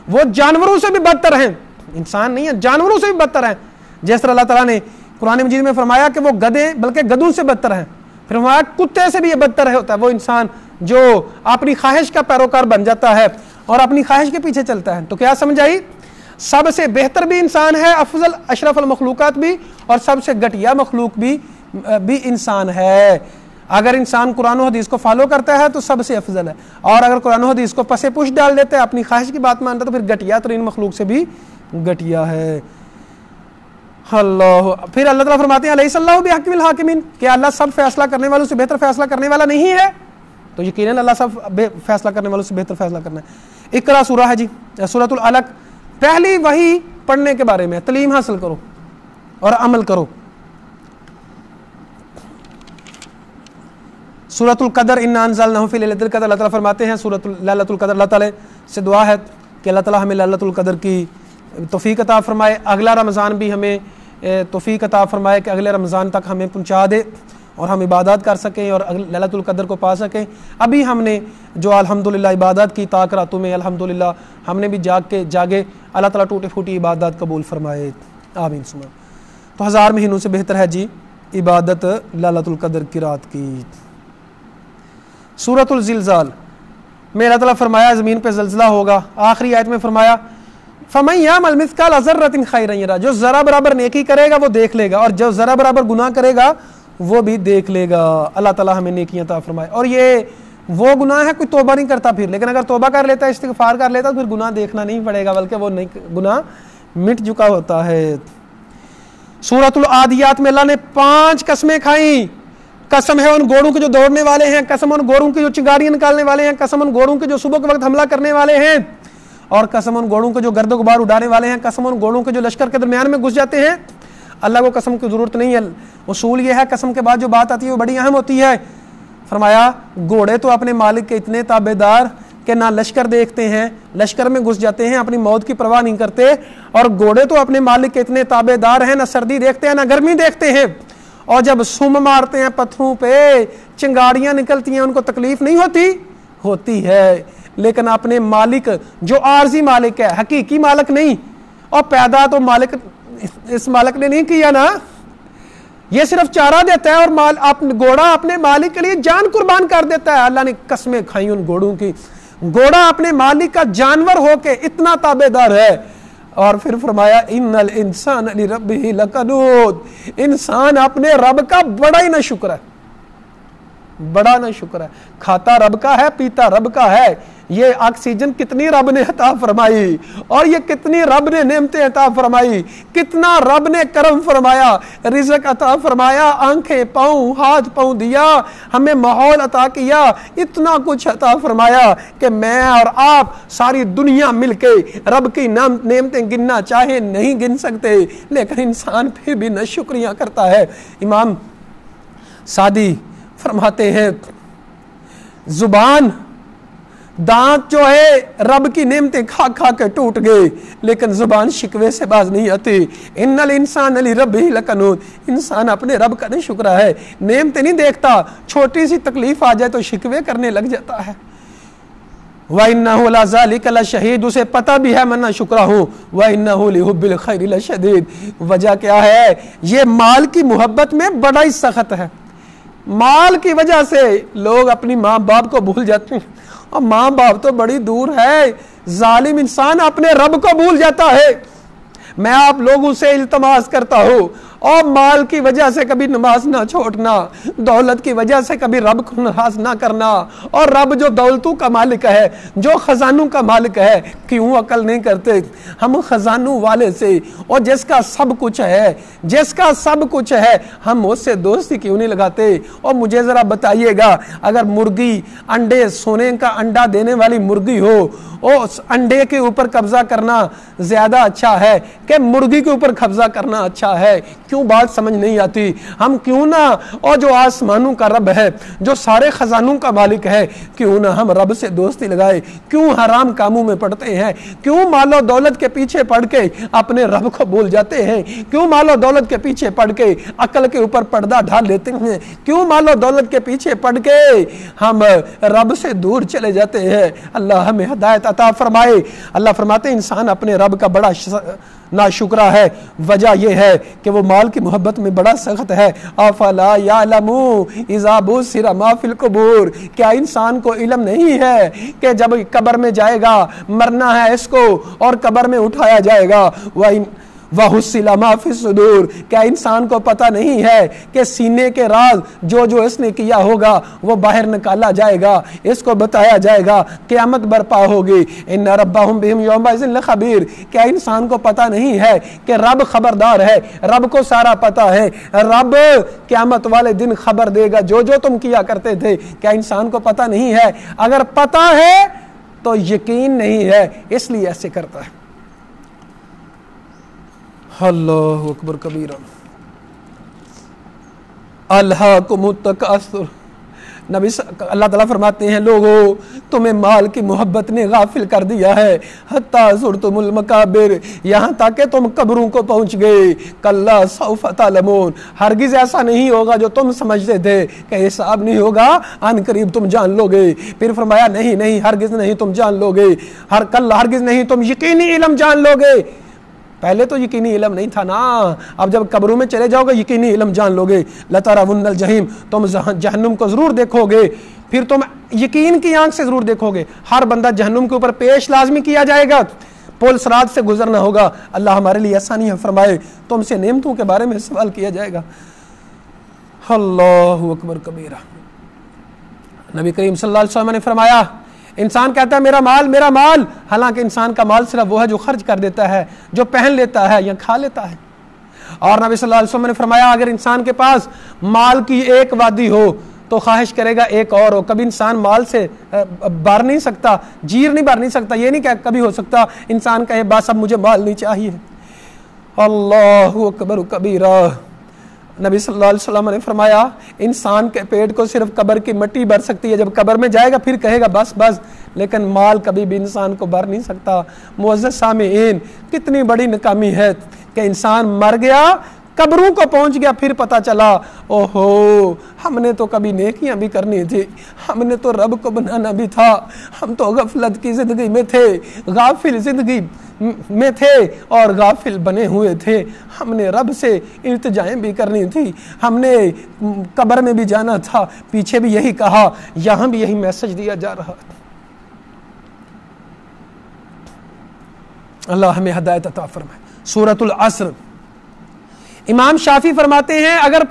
وہ جانوروں سے بھی بدتر ہیں. انسان نہیں ہے، جانوروں سے بھی بدتر ہیں. جس طرح اللہ تعالیٰ نے قرآن مجید میں فرمایا کہ وہ گدھے بلکہ گدھوں سے بدتر ہیں. پھر فرمایا کتے سے بھی یہ بدتر ہوتا ہے وہ انسان جو اپنی خواہش کا پیروکار بن جاتا ہے اور اپنی خواہش کے پیچھے چلتا ہے. تو کیا سمجھ آئی؟ سب سے بہتر بھی انسان ہے، افضل اشرف المخلوقات بھی، اور سب سے گھٹیا مخلوق بھی انسان ہے. اگر انسان قرآن و حدیث کو فالو کرتا ہے تو سب سے افضل ہے، اور اگر قرآن و حدیث کو پسے پش ڈال دیتا ہے، اپنی خواہش کی بات مانتا ہے، تو پھر گھٹیا ترین مخلوق سے بھی گھٹیا ہے. اللہ پھر اللہ تعالیٰ فرماتے ہیں الیس اللہ بحکم الحاکمین، کہ اللہ سب فیصلہ کرنے والوں سے بہتر فیصلہ کرنے والا نہیں ہے؟ تو یقیناً اللہ سب فیصلہ کرنے والوں سے بہتر فیصلہ کرنا ہے. اقرا سورہ ہے جی، سورۃ العلق، پہلی وحی پڑھنے کے بارے میں. تعلیم حاصل کرو اور عمل کرو. سورۃ القدر انا انزلناہ فی لیلۃ القدر، اللہ تعالیٰ فرماتے ہیں سورۃ لیلۃ القدر، اللہ تعالیٰ سے دعا ہے کہ اللہ تعالیٰ ہمیں لیلۃ القدر کی توفیق عطا فرمائے، اگلا رمضان بھی ہمیں توفیق عطا فرمائے کہ اگلے رمضان تک ہمیں پہنچا دے اور ہم عبادات کر سکیں اور لیلۃ القدر کو پا سکیں. ابھی ہم نے جو الحمدللہ عبادات کی طاق راتوں میں، الحمدللہ ہم نے بھی جاگے، اللہ تعالیٰ ٹوٹی پھوٹی عبادات قبول فرمائے، آمین. تو 1000 مہینوں سے بہتر ہے جی عبادت لیلۃ القدر کی رات کی. سورۃ الزلزال میں اللہ تعالیٰ فرمایا زمین پہ زلزلہ ہوگا. آخری آیت میں فرمایا فَمَن يَعْمَلْ مِثْقَالَ ذَرَّةٍ خَيْرًا يَرَهُ، جو ذرہ برابر نیکی کرے گا وہ دیکھ لے گا، اور جو ذرہ برابر گناہ کرے گا وہ بھی دیکھ لے گا. اللہ تعالیٰ ہمیں نیکیاں عطا فرمائے. اور یہ وہ گناہ ہے کوئی توبہ نہیں کرتا پھر، لیکن اگر توبہ کر لیتا ہے، استغفار کر لیتا، تو پھر گناہ دیکھنا نہیں پڑے گا، بلکہ وہ گناہ مٹ چکا ہوتا ہے. سورۃ العادیات میں اللہ نے 5 قسمیں کھائیں. قسم ہے ان گھوڑوں کے جو دوڑنے والے ہیں، قسم ان گھوڑوں کے جو چنگاریاں نکالنے والے ہیں، قسم ان گھوڑوں کے جو صبح کے وقت حملہ کرنے والے ہیں، اور قسم ان گھوڑوں کے جو گرد و غبار اڑانے والے ہیں، قسم ان گھوڑوں کے جو لشکر کے درمیان میں گھس جاتے ہیں. اللہ کو قسم کی ضرورت نہیں ہے، اصول یہ ہے قسم کے بعد جو بات آتی ہے وہ بڑی اہم ہوتی ہے. فرمایا گھوڑے تو اپنے مالک کے اتنے تابع دار کہ نہ لشکر دیکھتے ہیں، لشکر میں گھس جاتے ہیں، اپنی موت کی پرواہ نہیں کرتے. اور گھوڑے تو اپنے مالک کے اتنے تابع دار ہیں، نہ سردی دیکھتے ہیں نہ گرمی دیکھتے ہیں. اور جب سم مارتے ہیں پتھروں پہ، چنگاریاں نکلتی ہیں، ان کو تکلیف نہیں ہوتی ہے. لیکن اپنے مالک جو عارضی مالک ہے، حقیقی مالک نہیں، اور پیدا تو مالک اس مالک نے نہیں کیا نا، یہ صرف چارہ دیتا ہے، اور گھوڑا اپنے مالک کے لیے جان قربان کر دیتا ہے. اللہ نے قسمیں کھائیں ان گھوڑوں کی. گھوڑا اپنے مالک کا جانور ہو کے اتنا تابع دار ہے. اور پھر فرمایا ان الانسان لربہ لکنود، انسان اپنے رب کا بڑا ہی ناشکر ہے، بڑا ناشکر ہے. کھاتا رب کا ہے، پیتا رب کا ہے. یہ آکسیجن کتنی رب نے عطا فرمائی، اور یہ کتنی رب نے نعمتیں عطا فرمائی، کتنا رب نے کرم فرمایا، رزق عطا فرمایا، آنکھیں، پاؤں، ہاتھ پاؤں دیا، ہمیں ماحول عطا کیا، اتنا کچھ عطا فرمایا کہ میں اور آپ ساری دنیا مل کے رب کی نعمتیں گننا چاہے نہیں گن سکتے. لیکن انسان پھر بھی ناشکریاں کرتا ہے. امام سعدی فرماتے ہیں زبان، دانت جو ہے رب کی نعمتیں کھا کھا کے ٹوٹ گئے، لیکن زبان شکوے سے باز نہیں آتی. ان الانسان لربہ لکنود، انسان اپنے رب کا نہیں شکرا ہے، نعمتیں نہیں دیکھتا، چھوٹی سی تکلیف آ جائے تو شکوے کرنے لگ جاتا ہے. وَإِنَّهُ لَذَلِكَ لَشَهِيدٌ، اسے پتہ بھی ہے میں ناشکرا ہوں. وَإِنَّهُ لِحُبِّ الْخَيْرِ لَشَدِيدٌ، وجہ کیا ہے؟ یہ مال کی محبت میں بڑا ہی سخت ہے. مال کی وجہ سے لوگ اپنی ماں باپ کو بھول جاتے ہیں، اور ماں باپ تو بڑی دور ہے، ظالم انسان اپنے رب کو بھول جاتا ہے۔ میں آپ لوگوں سے التماس کرتا ہوں، اور مال کی وجہ سے کبھی نماز نہ چھوڑنا، دولت کی وجہ سے کبھی رب کو ناراض نہ کرنا، اور رب جو دولتوں کا مالک ہے، جو خزانوں کا مالک ہے، کیوں عقل نہیں کرتے ہم خزانوں والے سے، اور جس کا سب کچھ ہے، جس کا سب کچھ ہے، ہم اس سے دوستی کیوں نہیں لگاتے؟ اور مجھے ذرا بتائیے گا، اگر مرغی انڈے، سونے کا انڈا دینے والی مرغی ہو، اس انڈے کے اوپر قبضہ کرنا زیادہ اچھا ہے کہ مرغی کے اوپر قبضہ کرنا اچھا ہے؟ کیوں بات سمجھ نہیں آتی؟ ہم کیوں نہ، اور جو آسمانوں کا رب ہے، جو سارے خزانوں کا مالک ہے، کیوں نہ ہم رب سے دوستی لگائے؟ کیوں حرام کاموں میں پڑتے ہیں؟ کیوں مال و دولت کے پیچھے پڑ کے اپنے رب کو بھول جاتے ہیں؟ کیوں مال و دولت کے پیچھے پڑ کے عقل کے اوپر پردہ ڈال لیتے ہیں؟ کیوں مال و دولت کے پیچھے پڑ کے ہم رب سے دور چلے جاتے ہیں؟ اللہ ہمیں ہدایت عطا فرمائے۔ اللہ فرماتے ہیں انسان اپنے رب کا بڑا ناشکرا ہے، وجہ یہ ہے کہ وہ مال کی محبت میں بڑا سخت ہے۔ افلا یعلموا اذا بشر ما فی القبور، کیا انسان کو علم نہیں ہے کہ جب قبر میں جائے گا، مرنا ہے اس کو، اور قبر میں اٹھایا جائے گا، وَحُصِّلَ مَا فِي الصُّدُورِ، کیا انسان کو پتہ نہیں ہے کہ سینے کے راز جو اس نے کیا ہوگا وہ باہر نکالا جائے گا، اس کو بتایا جائے گا، قیامت برپا ہوگی۔ إِنَّ رَبَّهُمْ بِهِمْ يَوْمَئِذٍ لَخَبِيرٌ، کیا انسان کو پتہ نہیں ہے کہ رب خبردار ہے، رب کو سارا پتہ ہے، رب قیامت والے دن خبر دے گا جو تم کیا کرتے تھے؟ کیا انسان کو پتہ نہیں ہے؟ اگر پتہ ہے تو یقین نہیں ہے، اس لیے ایسے کرتا ہے۔ اللہ اکبر کبیرہ۔ الہاکم التکاثر، اللہ تعالیٰ فرماتے ہیں لوگو تمہیں مال کی محبت نے غافل کر دیا ہے، حتیٰ زرتم المقابر، یہاں تک کہ تم قبروں کو پہنچ گئے۔ کلا سوف تعلمون، ہرگز ایسا نہیں ہوگا جو تم سمجھتے تھے کہ حساب نہیں ہوگا، ان قریب تم جان لو گے۔ پھر فرمایا نہیں ہرگز نہیں تم جان لو گے، ہرگز نہیں تم یقینی علم جان لو گے۔ پہلے تو یقینی علم نہیں تھا نا، اب جب قبروں میں چلے جاؤ گے یقینی علم جان لو گے۔ لَتَرَوُنَّ الْجَحِيمَ، تم جہنم کو ضرور دیکھو گے، پھر تم یقین کی آنکھ سے ضرور دیکھو گے۔ ہر بندہ جہنم کے اوپر پیش لازمی کیا جائے گا، پل صراط سے گزرنا ہوگا۔ اللہ ہمارے لیے آسانی فرمائے۔ تم سے نعمتوں کے بارے میں سوال کیا جائے گا۔ اللہ اکبر کبیرہ۔ نبی کریم صلی اللہ علیہ وسلم نے فرمایا انسان کہتا ہے میرا مال، حالانکہ انسان کا مال صرف وہ ہے جو خرچ کر دیتا ہے، جو پہن لیتا ہے یا کھا لیتا ہے۔ اور نبی صلی اللہ علیہ وسلم نے فرمایا اگر انسان کے پاس مال کی ایک وادی ہو تو خواہش کرے گا ایک اور ہو۔ کبھی انسان مال سے بھر نہیں سکتا، جیر نہیں بھر نہیں سکتا، یہ نہیں کہ کبھی ہو سکتا انسان کہے بس اب مجھے مال نہیں چاہیے۔ اللہ اکبر کبیرہ۔ نبی صلی اللہ علیہ وسلم نے فرمایا انسان کے پیٹ کو صرف قبر کی مٹی بھر سکتی ہے، جب قبر میں جائے گا پھر کہے گا بس، لیکن مال کبھی بھی انسان کو بھر نہیں سکتا۔ معزز سامعین، کتنی بڑی ناکامی ہے کہ انسان مر گیا، قبروں کو پہنچ گیا، پھر پتا چلا اوہو ہم نے تو کبھی نیکیاں بھی کرنی تھی، ہم نے تو رب کو بنانا بھی تھا، ہم تو غفلت کی زندگی میں تھے، غافل زندگی میں تھے اور غافل بنے ہوئے تھے، ہم نے رب سے التجائیں بھی کرنی تھی، ہم نے قبر میں بھی جانا تھا، پیچھے بھی یہی کہا، یہاں بھی یہی میسج دیا جا رہا۔ اللہ ہمیں ہدایت عطا فرمائے۔ سورۃ العصر، امام شافعی فرماتے ہیں اگر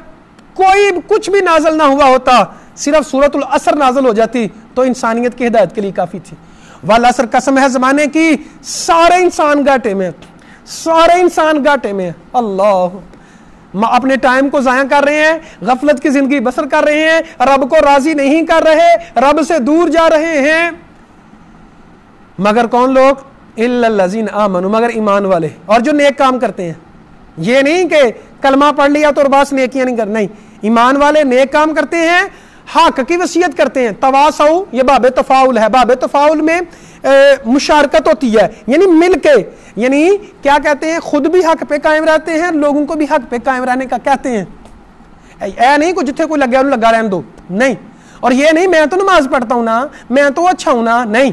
کوئی کچھ بھی نازل نہ ہوا ہوتا، صرف سورۃ العصر نازل ہو جاتی تو انسانیت کی ہدایت کے لیے کافی تھی۔ والعصر قسم ہے زمانے کی، سارے انسان گھاٹے میں، اللہ اپنے ٹائم کو ضائع کر رہے ہیں، غفلت کی زندگی بسر کر رہے ہیں، رب کو راضی نہیں کر رہے، رب سے دور جا رہے ہیں۔ مگر کون لوگ؟ الا الذین آمنوا، مگر ایمان والے اور جو نیک کام کرتے ہیں۔ یہ نہیں کہ کلمہ پڑھ لیا تو بس نیکیاں نہیں کرنا، نہیں، ایمان والے نیک کام کرتے ہیں، حق کی وصیت کرتے ہیں۔ تواصوا، یہ باب تفاعل ہے، باب تفاعل میں مشارکت ہوتی ہے، یعنی مل کے، یعنی کیا کہتے ہیں، خود بھی حق پہ قائم رہتے ہیں، لوگوں کو بھی حق پہ قائم رہنے کا کہتے ہیں۔ اے نہیں کوئی جتھے کوئی لگا انہوں لگا رہنے دو، نہیں۔ اور یہ نہیں میں تو نماز پڑھتا ہوں نا، میں تو اچھا ہوں نا، نہیں۔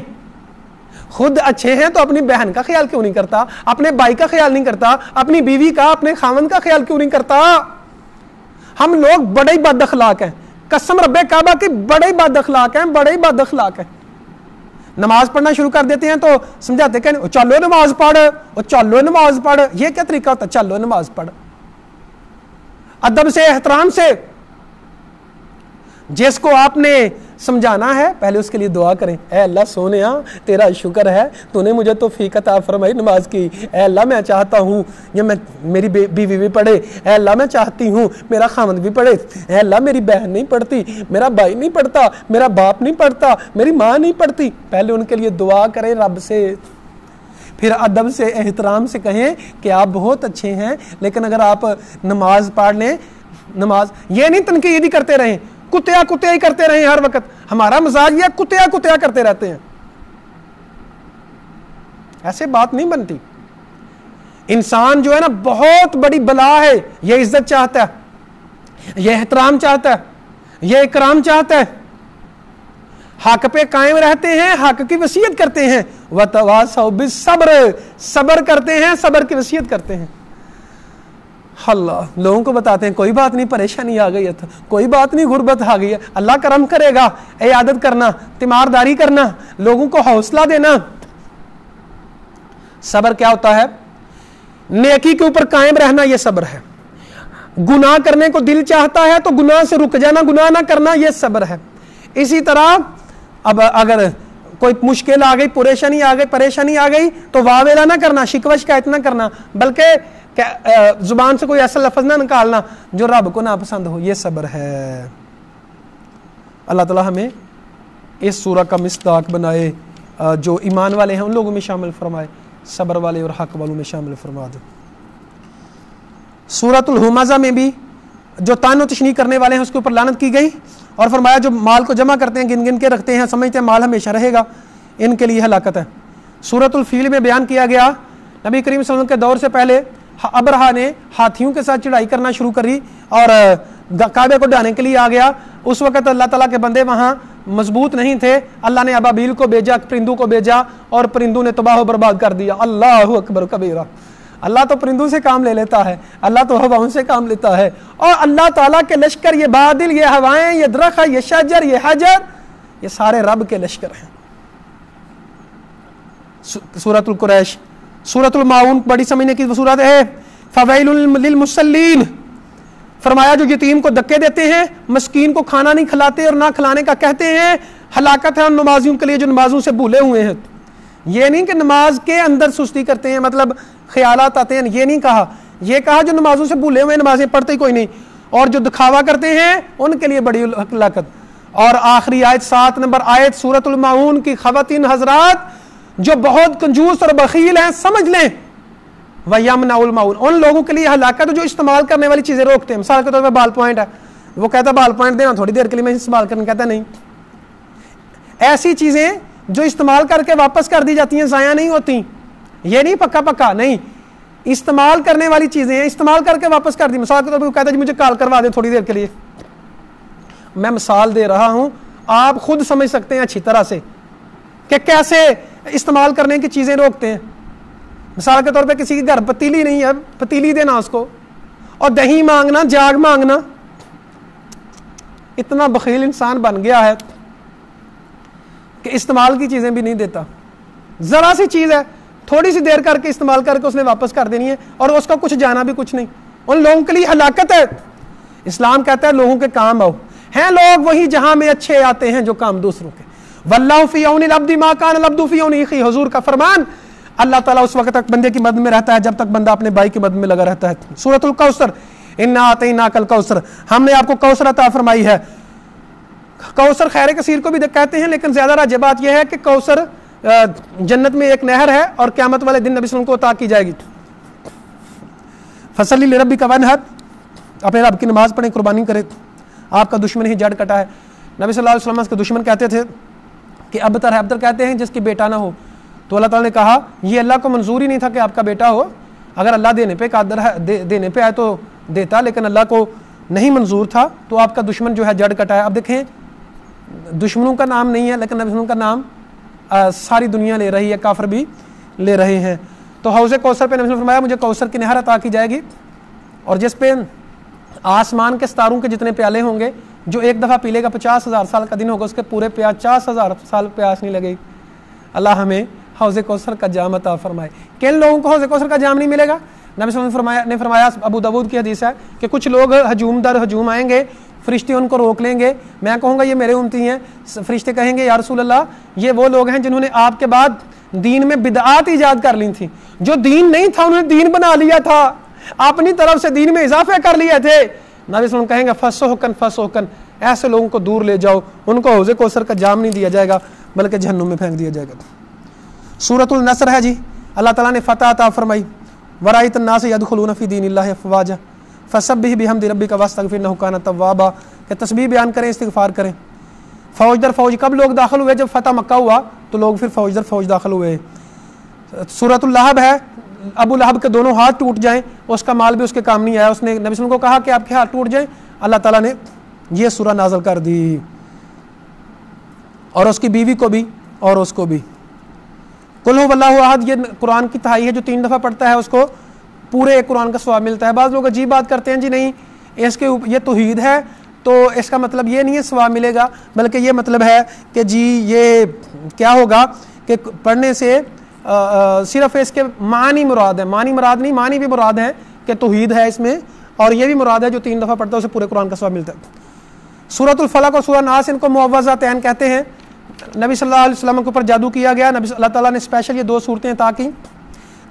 خود اچھے ہیں تو اپنی بہن کا خیال کیوں نہیں کرتا، اپنے بھائی کا خیال نہیں کرتا، اپنی بیوی کا، اپنے خاوند کا خیال کیوں نہیں کرتا؟ ہم لوگ بڑے ہی بد اخلاق ہیں، قسم رب کعبہ کی بڑے بد اخلاق ہیں، بڑے بد اخلاق ہیں. نماز پڑھنا شروع کر دیتے ہیں تو سمجھاتے کہ چلو نماز پڑھ، چلو نماز پڑھ. یہ کیا طریقہ ہوتا ہے؟ چلو نماز پڑھ. ادب سے، احترام سے. جس کو آپ نے سمجھانا ہے پہلے اس کے لیے دعا کریں. اے اللہ سونیا تیرا شکر ہے تو نے مجھے توفیق عطا فرمائی نماز کی. اے اللہ میں چاہتا ہوں یہ میری بیوی بھی پڑھے. اے اللہ میں چاہتی ہوں میرا خاوند بھی پڑھے. اے اللہ میری بہن نہیں پڑھتی، میرا بھائی نہیں پڑھتا، میرا باپ نہیں پڑھتا، میری ماں نہیں پڑھتی. پہلے ان کے لیے دعا کریں رب سے. پھر ادب سے، احترام سے کہیں کہ آپ بہت اچھے ہیں، لیکن اگر آپ نماز پڑھ لیں، نماز یہ نہیں تنقید ہی کرتے رہیں، کتیا ہی کرتے رہیں ہر وقت. ہمارا مزاج یہ کتیا کرتے رہتے ہیں. ایسے بات نہیں بنتی. انسان جو ہے نا بہت بڑی بلا ہے. یہ عزت چاہتا ہے، یہ احترام چاہتا ہے، یہ اکرام چاہتا ہے. حق پہ قائم رہتے ہیں، حق کی وصیت کرتے ہیں. وَتَوَاصَوْا بِالصَّبْرِ، صبر کرتے ہیں، صبر کی وصیت کرتے ہیں. اللہ لوگوں کو بتاتے ہیں کوئی بات نہیں، پریشانی آ گئی ہے، کوئی بات نہیں، غربت آ گئی ہے، اللہ کرم کرے گا. عیادت کرنا، تیمارداری کرنا، لوگوں کو حوصلہ دینا. صبر کیا ہوتا ہے؟ نیکی کے اوپر قائم رہنا، یہ صبر ہے. گناہ کرنے کو دل چاہتا ہے تو گناہ سے رک جانا، گناہ نہ کرنا، یہ صبر ہے. اسی طرح اب اگر کوئی مشکل آ گئی، پریشانی آ گئی تو واویلا نہ کرنا، شکوہ شکایت نہ کرنا، بلکہ زبان سے کوئی ایسا لفظ نہ نکالنا جو رب کو ناپسند ہو. یہ صبر ہے. اللہ تعالی ہمیں اس سورہ کا مصداق بنائے، جو ایمان والے ہیں ان لوگوں میں شامل فرمائے، صبر والے اور حق والوں میں شامل فرما دے. سورۃ الہمزہ میں بھی جو طعن و تشنیع کرنے والے ہیں اس کے اوپر لعنت کی گئی، اور فرمایا جو مال کو جمع کرتے ہیں، گن گن کے رکھتے ہیں، سمجھتے ہیں مال ہمیشہ رہے گا، ان کے لیے ہلاکت ہے. سورۃ الفیل میں بیان کیا گیا نبی کریم صلی اللہ علیہ وسلم کے دور سے پہلے ابرہا نے ہاتھیوں کے ساتھ چڑھائی کرنا شروع کری اور کعبے کو ڈھانے کے لیے آ گیا. اس وقت اللہ تعالیٰ کے بندے وہاں مضبوط نہیں تھے. اللہ نے ابابیل کو بھیجا، پرندوں کو بھیجا، اور پرندوں نے تباہ و برباد کر دیا. اللہ اکبر کبیرہ. اللہ تو پرندوں سے کام لے لیتا ہے، اللہ تو ہواؤں سے کام لیتا ہے. اور اللہ تعالیٰ کے لشکر، یہ بادل، یہ ہوائیں، یہ درخت، یہ شجر، یہ حجر، یہ سارے رب کے لشکر ہیں. سورۃ القریش. سورۃ الماعون بڑی سمجھنے کی صورت ہے. فویل للمصلین، فرمایا جو یتیم کو دھکے دیتے ہیں، مسکین کو کھانا نہیں کھلاتے اور نہ کھلانے کا کہتے ہیں، ہلاکت ہے ان نمازیوں کے لیے جو نمازوں سے بھولے ہوئے ہیں. یہ نہیں کہ نماز کے اندر سستی کرتے ہیں، مطلب خیالات آتے ہیں، یہ نہیں کہا. یہ کہا جو نمازوں سے بھولے ہوئے، نمازیں پڑھتے ہی کوئی نہیں، اور جو دکھاوا کرتے ہیں ان کے لیے بڑی ہلاکت. اور آخری آیت 7 نمبر آیت سورۃ الماعون کی خواتین حضرات جو بہت کنجوس اور بخیل ہیں، سمجھ لیں وَيَمْنَعُ الْمَعُونَ، ان لوگوں کے لیے ہلاکت جو استعمال کرنے والی چیزیں روکتے ہیں. مثال کے طور پہ بال پوائنٹ ہے، وہ کہتا ہے بال پوائنٹ دینا تھوڑی دیر کے لیے میں استعمال کرنا، کہتا نہیں. ایسی چیزیں جو استعمال کر کے واپس کر دی جاتی ہیں، ضائع نہیں ہوتی. یہ نہیں پکا نہیں، استعمال کرنے والی چیزیں ہیں، استعمال کر کے واپس کر دی. مثال کے طور پہ وہ کہتا ہے جی مجھے کال کروا دیں تھوڑی دیر کے لیے. میں مثال دے رہا ہوں، آپ خود سمجھ سکتے ہیں اچھی طرح سے کہ کیسے استعمال کرنے کی چیزیں روکتے ہیں. مثال کے طور پہ کسی کے گھر پتیلی نہیں ہے، پتیلی دینا اس کو، اور دہی مانگنا، جاگ مانگنا. اتنا بخیل انسان بن گیا ہے کہ استعمال کی چیزیں بھی نہیں دیتا. ذرا سی چیز ہے، تھوڑی سی دیر کر کے استعمال کر کے اس نے واپس کر دینی ہے، اور اس کا کچھ جانا بھی کچھ نہیں. ان لوگوں کے لیے ہلاکت ہے. اسلام کہتا ہے لوگوں کے کام آؤ. ہیں لوگ وہی جہاں میں اچھے آتے ہیں جو کام دوسروں کے. واللہ فی عون العبد ما کان العبد فی عون اخیہ، حضور کا فرمان. اللہ تعالیٰ اس وقت تک بندے کی مدد میں رہتا ہے جب تک بندہ اپنے بھائی کی مدد میں لگا رہتا ہے. سورۃ الکوثر، انا اعطیناک الکوثر، ہم نے آپ کو کوثر عطا فرمائی ہے. کوثر خیر کثیر کو بھی کہتے ہیں، لیکن زیادہ راجح بات یہ ہے کہ کوثر جنت میں ایک نہر ہے اور قیامت والے دن نبی صلی اللہ علیہ وسلم کو عطا کی جائے گی. فصلی لربک وانحر، اپنے رب کی نماز پڑھیں، قربانی کرے. آپ کا دشمن ہی جڑ کٹا ہے. نبی صلی اللہ علیہ وسلم اس کے دشمن کہتے تھے کہ ابتر کہتے ہیں جس کی بیٹا نہ ہو. تو اللہ تعالیٰ نے کہا یہ اللہ کو منظور ہی نہیں تھا کہ آپ کا بیٹا ہو. اگر اللہ دینے پہ قادر ہے، دینے پہ آئے تو دیتا، لیکن اللہ کو نہیں منظور تھا، تو آپ کا دشمن جو ہے جڑ کٹا ہے. اب دیکھیں دشمنوں کا نام نہیں ہے، لیکن نبی کا نام ساری دنیا لے رہی ہے، کافر بھی لے رہے ہیں. تو حوض کوثر پہ نبی نے فرمایا مجھے کوثر کی نہر عطا کی جائے گی، اور جس پہ آسمان کے ستاروں کے جتنے پیالے ہوں گے جو ایک دفعہ پی لے گا 50,000 سال کا دن ہوگا، اس کے پورے 50,000 سال پیاس نہیں لگے گی۔ اللہ ہمیں حوض کوثر کا جام عطا فرمائے۔ کن لوگوں کو حوض کوثر کا جام نہیں ملے گا؟ نبی صلی اللہ علیہ وسلم نے فرمایا، ابو داؤد کی حدیث ہے کہ کچھ لوگ ہجوم در ہجوم آئیں گے، فرشتے ان کو روک لیں گے، میں کہوں گا یہ میرے امتی ہیں، فرشتے کہیں گے یا رسول اللہ یہ وہ لوگ ہیں جنہوں نے آپ کے بعد دین میں بدعات ایجاد کر لی تھی، جو دین نہیں تھا انہوں نے دین بنا لیا تھا، اپنی طرف سے دین میں اضافے کر لیے تھے۔ نبی صلی اللہ علیہ وسلم کہیں گے فسحقن فسحقن، ایسے لوگوں کو دور لے جاؤ، ان کو حوض کوثر کا جام نہیں دیا جائے گا بلکہ جہنم میں پھینک دیا جائے گا۔ سورۃ النصر ہے جی، اللہ تعالیٰ نے فتح عطا فرمائی، ورأیت الناس یدخلون فی دین اللہ افواجا فسبح بحمد ربک واستغفر انہ کان توابا، کہ تسبیح بیان کریں، استغفار کریں۔ فوج در فوج کب لوگ داخل ہوئے؟ جب فتح مکہ ہوا تو لوگ پھر فوج در فوج داخل ہوئے۔ سورۃ اللہب ہے، ابو لہب کے دونوں ہاتھ ٹوٹ جائیں، اس کا مال بھی اس کے کام نہیں آیا، اس نے نبی صلی اللہ علیہ وسلم کو کہا کہ آپ کے ہاتھ ٹوٹ جائیں، اللہ تعالیٰ نے یہ سورہ نازل کر دی، اور اس کی بیوی کو بھی اور اس کو بھی۔ قل هو اللہ احد، یہ قرآن کی تہائی ہے، جو 3 دفعہ پڑھتا ہے اس کو پورے قرآن کا ثواب ملتا ہے۔ بعض لوگ عجیب بات کرتے ہیں، جی نہیں اس کے یہ توحید ہے تو اس کا مطلب یہ نہیں ہے ثواب ملے گا، بلکہ یہ مطلب ہے کہ جی یہ کیا ہوگا کہ پڑھنے سے صرف اس کے معنی مراد ہے، معنی مراد نہیں، معنی بھی مراد ہے کہ توحید ہے اس میں، اور یہ بھی مراد ہے جو 3 دفعہ پڑھتا ہے اسے پورے قرآن کا ثواب ملتا ہے۔ سورۃ الفلق اور سورہ ناس ان کو معوذتین کہتے ہیں۔ نبی صلی اللہ علیہ وسلم کے اوپر جادو کیا گیا، اللہ تعالیٰ نے اسپیشل یہ 2 صورتیں عطا کی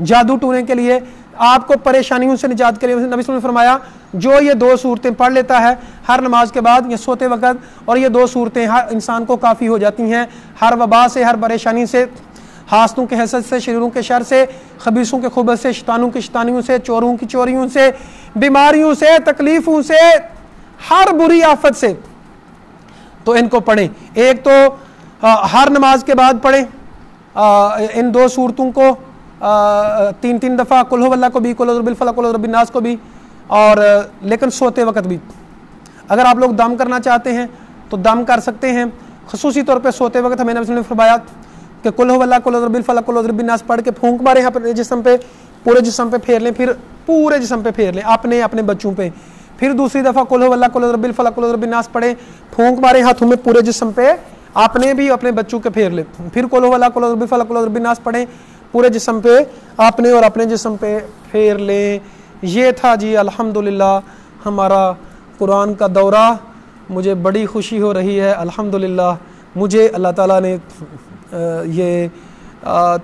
جادو ٹونے کے لیے، آپ کو پریشانیوں سے نجات کے لیے۔ نبی صلی اللہ علیہ وسلم نے فرمایا جو یہ 2 صورتیں پڑھ لیتا ہے ہر نماز کے بعد یا سوتے وقت، اور یہ 2 صورتیں ہر انسان کو کافی ہو جاتی ہیں ہر وبا سے، ہر پریشانی سے، حاسدوں کے حسد سے، شریروں کے شر سے، خبیثوں کے خبث سے، شیطانوں کی شیطانیوں سے، چوروں کی چوریوں سے، بیماریوں سے، تکلیفوں سے، ہر بری آفت سے۔ تو ان کو پڑھیں، ایک تو ہر نماز کے بعد پڑھیں ان 2 صورتوں کو 3 دفعہ، قل هو اللہ کو بھی، قل اعوذ برب الفلق، قل اعوذ برب الناس کو بھی، اور لیکن سوتے وقت بھی۔ اگر آپ لوگ دم کرنا چاہتے ہیں تو دم کر سکتے ہیں، خصوصی طور پہ سوتے وقت ہمیں نبی صلی اللہ علیہ وسلم نے فرمایا کہ قل هو اللہ، قل اعوذ برب الفلق، قل اعوذ برب الناس پڑھ کے پھونک ماریں اپنے جسم پہ، پورے جسم پہ پھیر لیں، پھر پورے جسم پہ پھیر لیں، اپنے بچوں پہ، پھر دوسری دفعہ قل هو اللہ، قل اعوذ برب الفلق، قل اعوذ برب الناس پڑھیں، پھونک ماریں ہاتھوں میں پورے جسم پہ، اپنے بھی اپنے بچوں کے پھیر لیں، پھر قل هو اللہ، قل اعوذ برب الفلق، قل اعوذ برب الناس پڑھیں، پورے جسم پہ اپنے اور اپنے جسم پہ پھیر لیں۔ یہ تھا جی الحمدللہ ہمارا قرآن کا دورہ، مجھے بڑی خوشی ہو رہی ہے الحمدللہ، مجھے اللہ تعالیٰ نے یہ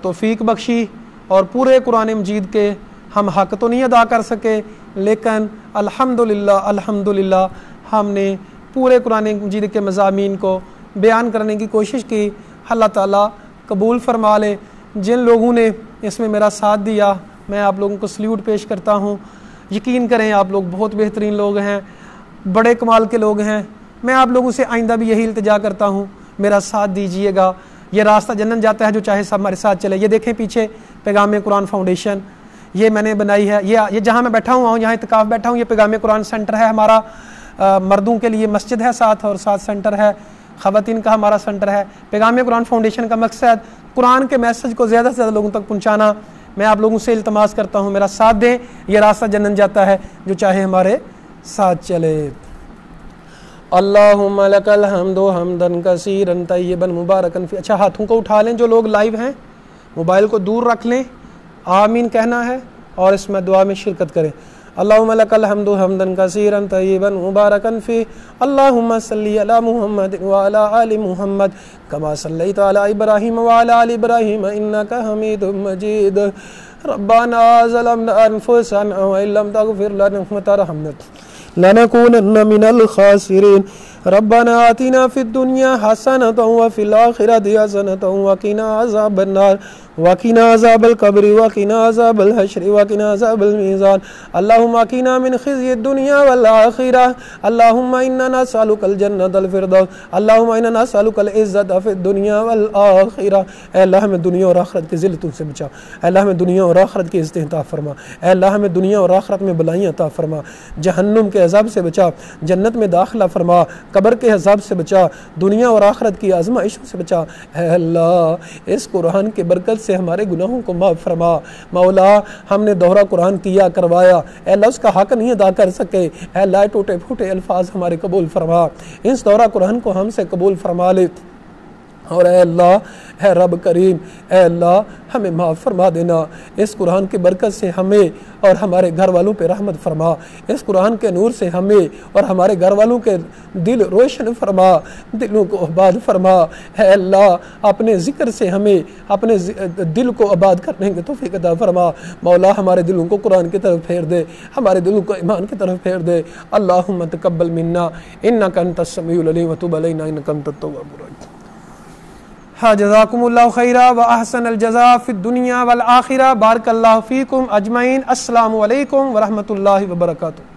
توفیق بخشی، اور پورے قرآن مجید کے ہم حق تو نہیں ادا کر سکے، لیکن الحمدللہ ہم نے پورے قرآن مجید کے مضامین کو بیان کرنے کی کوشش کی۔ اللہ تعالیٰ قبول فرما لے۔ جن لوگوں نے اس میں میرا ساتھ دیا میں آپ لوگوں کو سلیوٹ پیش کرتا ہوں، یقین کریں آپ لوگ بہت بہترین لوگ ہیں، بڑے کمال کے لوگ ہیں۔ میں آپ لوگوں سے آئندہ بھی یہی التجا کرتا ہوں، میرا ساتھ دیجئے گا، یہ راستہ جنت جاتا ہے جو چاہے سب ہمارے ساتھ چلے۔ یہ دیکھیں پیچھے پیغام قرآن فاؤنڈیشن، یہ میں نے بنائی ہے، یہ جہاں میں بیٹھا ہوں یہاں اعتکاف بیٹھا ہوں، یہ پیغام قرآن سینٹر ہے ہمارا، مردوں کے لیے مسجد ہے ساتھ، اور ساتھ سینٹر ہے، خواتین کا ہمارا سینٹر ہے۔ پیغام قرآن فاؤنڈیشن کا مقصد قرآن کے میسج کو زیادہ سے زیادہ لوگوں تک پہنچانا۔ میں آپ لوگوں سے التماس کرتا ہوں میرا ساتھ دیں، یہ راستہ جنت جاتا ہے جو چاہے ہمارے ساتھ چلے۔ اللہم لک الحمد حمدا کثیرا طیبا مبارکا فی۔ اچھا ہاتھوں کو اٹھا لیں جو لوگ لائیو ہیں، موبائل کو دور رکھ لیں، آمین کہنا ہے اور اس میں دعا میں شرکت کریں۔ اللہم لک الحمد حمدا کثیرا طیبا مبارکا فی، اللہم صلی علی محمد وعلی آل محمد کما صلیت علی ابراہیم وعلی آل ابراہیم انک حمید مجید۔ ربنا ظلمنا انفسنا وان لم تغفر لنا وترحمنا لنكونن من الخاسرين۔ ربنا آتنا في الدنيا حسنة وفي الآخرة حسنة وقنا عذاب النار وقنا عذاب القبر وقنا عذاب الحشر وقنا عذاب الميزان۔ اللهم قنا من خزي الدنيا والآخرة، اللهم إنا نسألك الجنة الفردوس، اللهم إنا نسألك العزة في الدنيا والآخرة۔ اے اللہ ہمیں دنیا اور آخرت کی ذلتوں سے بچا، اے اللہ ہمیں دنیا اور آخرت کی عزتیں عطا فرما، اے اللہ ہمیں دنیا اور آخرت میں بلائیاں عطا فرما، جہنم کے عذاب سے بچا، جنت میں داخلہ فرما، قبر کے عذاب سے بچا، دنیا اور آخرت کی آزمائشوں سے بچا۔ اے اللہ اس قرآن کے برکت سے ہمارے گناہوں کو معاف فرما۔ مولا ہم نے دورہ قرآن کیا کروایا، اے اللہ اس کا حق نہیں ادا کر سکے، اے اللہ ٹوٹے پھوٹے الفاظ ہمارے قبول فرما، اس دورہ قرآن کو ہم سے قبول فرما لے، اور اے اللہ اے رب کریم اے اللہ ہمیں معاف فرما دینا، اس قرآن کی برکت سے ہمیں اور ہمارے گھر والوں پہ رحمت فرما، اس قرآن کے نور سے ہمیں اور ہمارے گھر والوں کے دل روشن فرما، دلوں کو آباد فرما، اے اللہ اپنے ذکر سے ہمیں اپنے دل کو آباد کرنے کی توفیق عطا فرما۔ مولا ہمارے دلوں کو قرآن کی طرف پھیر دے، ہمارے دلوں کو ایمان کی طرف پھیر دے۔ اللہم تقبل منا انک انت السمیع العلیم وتب علینا انک انت التواب الرحیم۔ جزاکم اللہ خیرا و احسن الجزاء فی الدنیا والآخرہ۔ بارک اللہ فیکم اجمعین۔ السلام علیکم ورحمۃ اللہ وبرکاتہ۔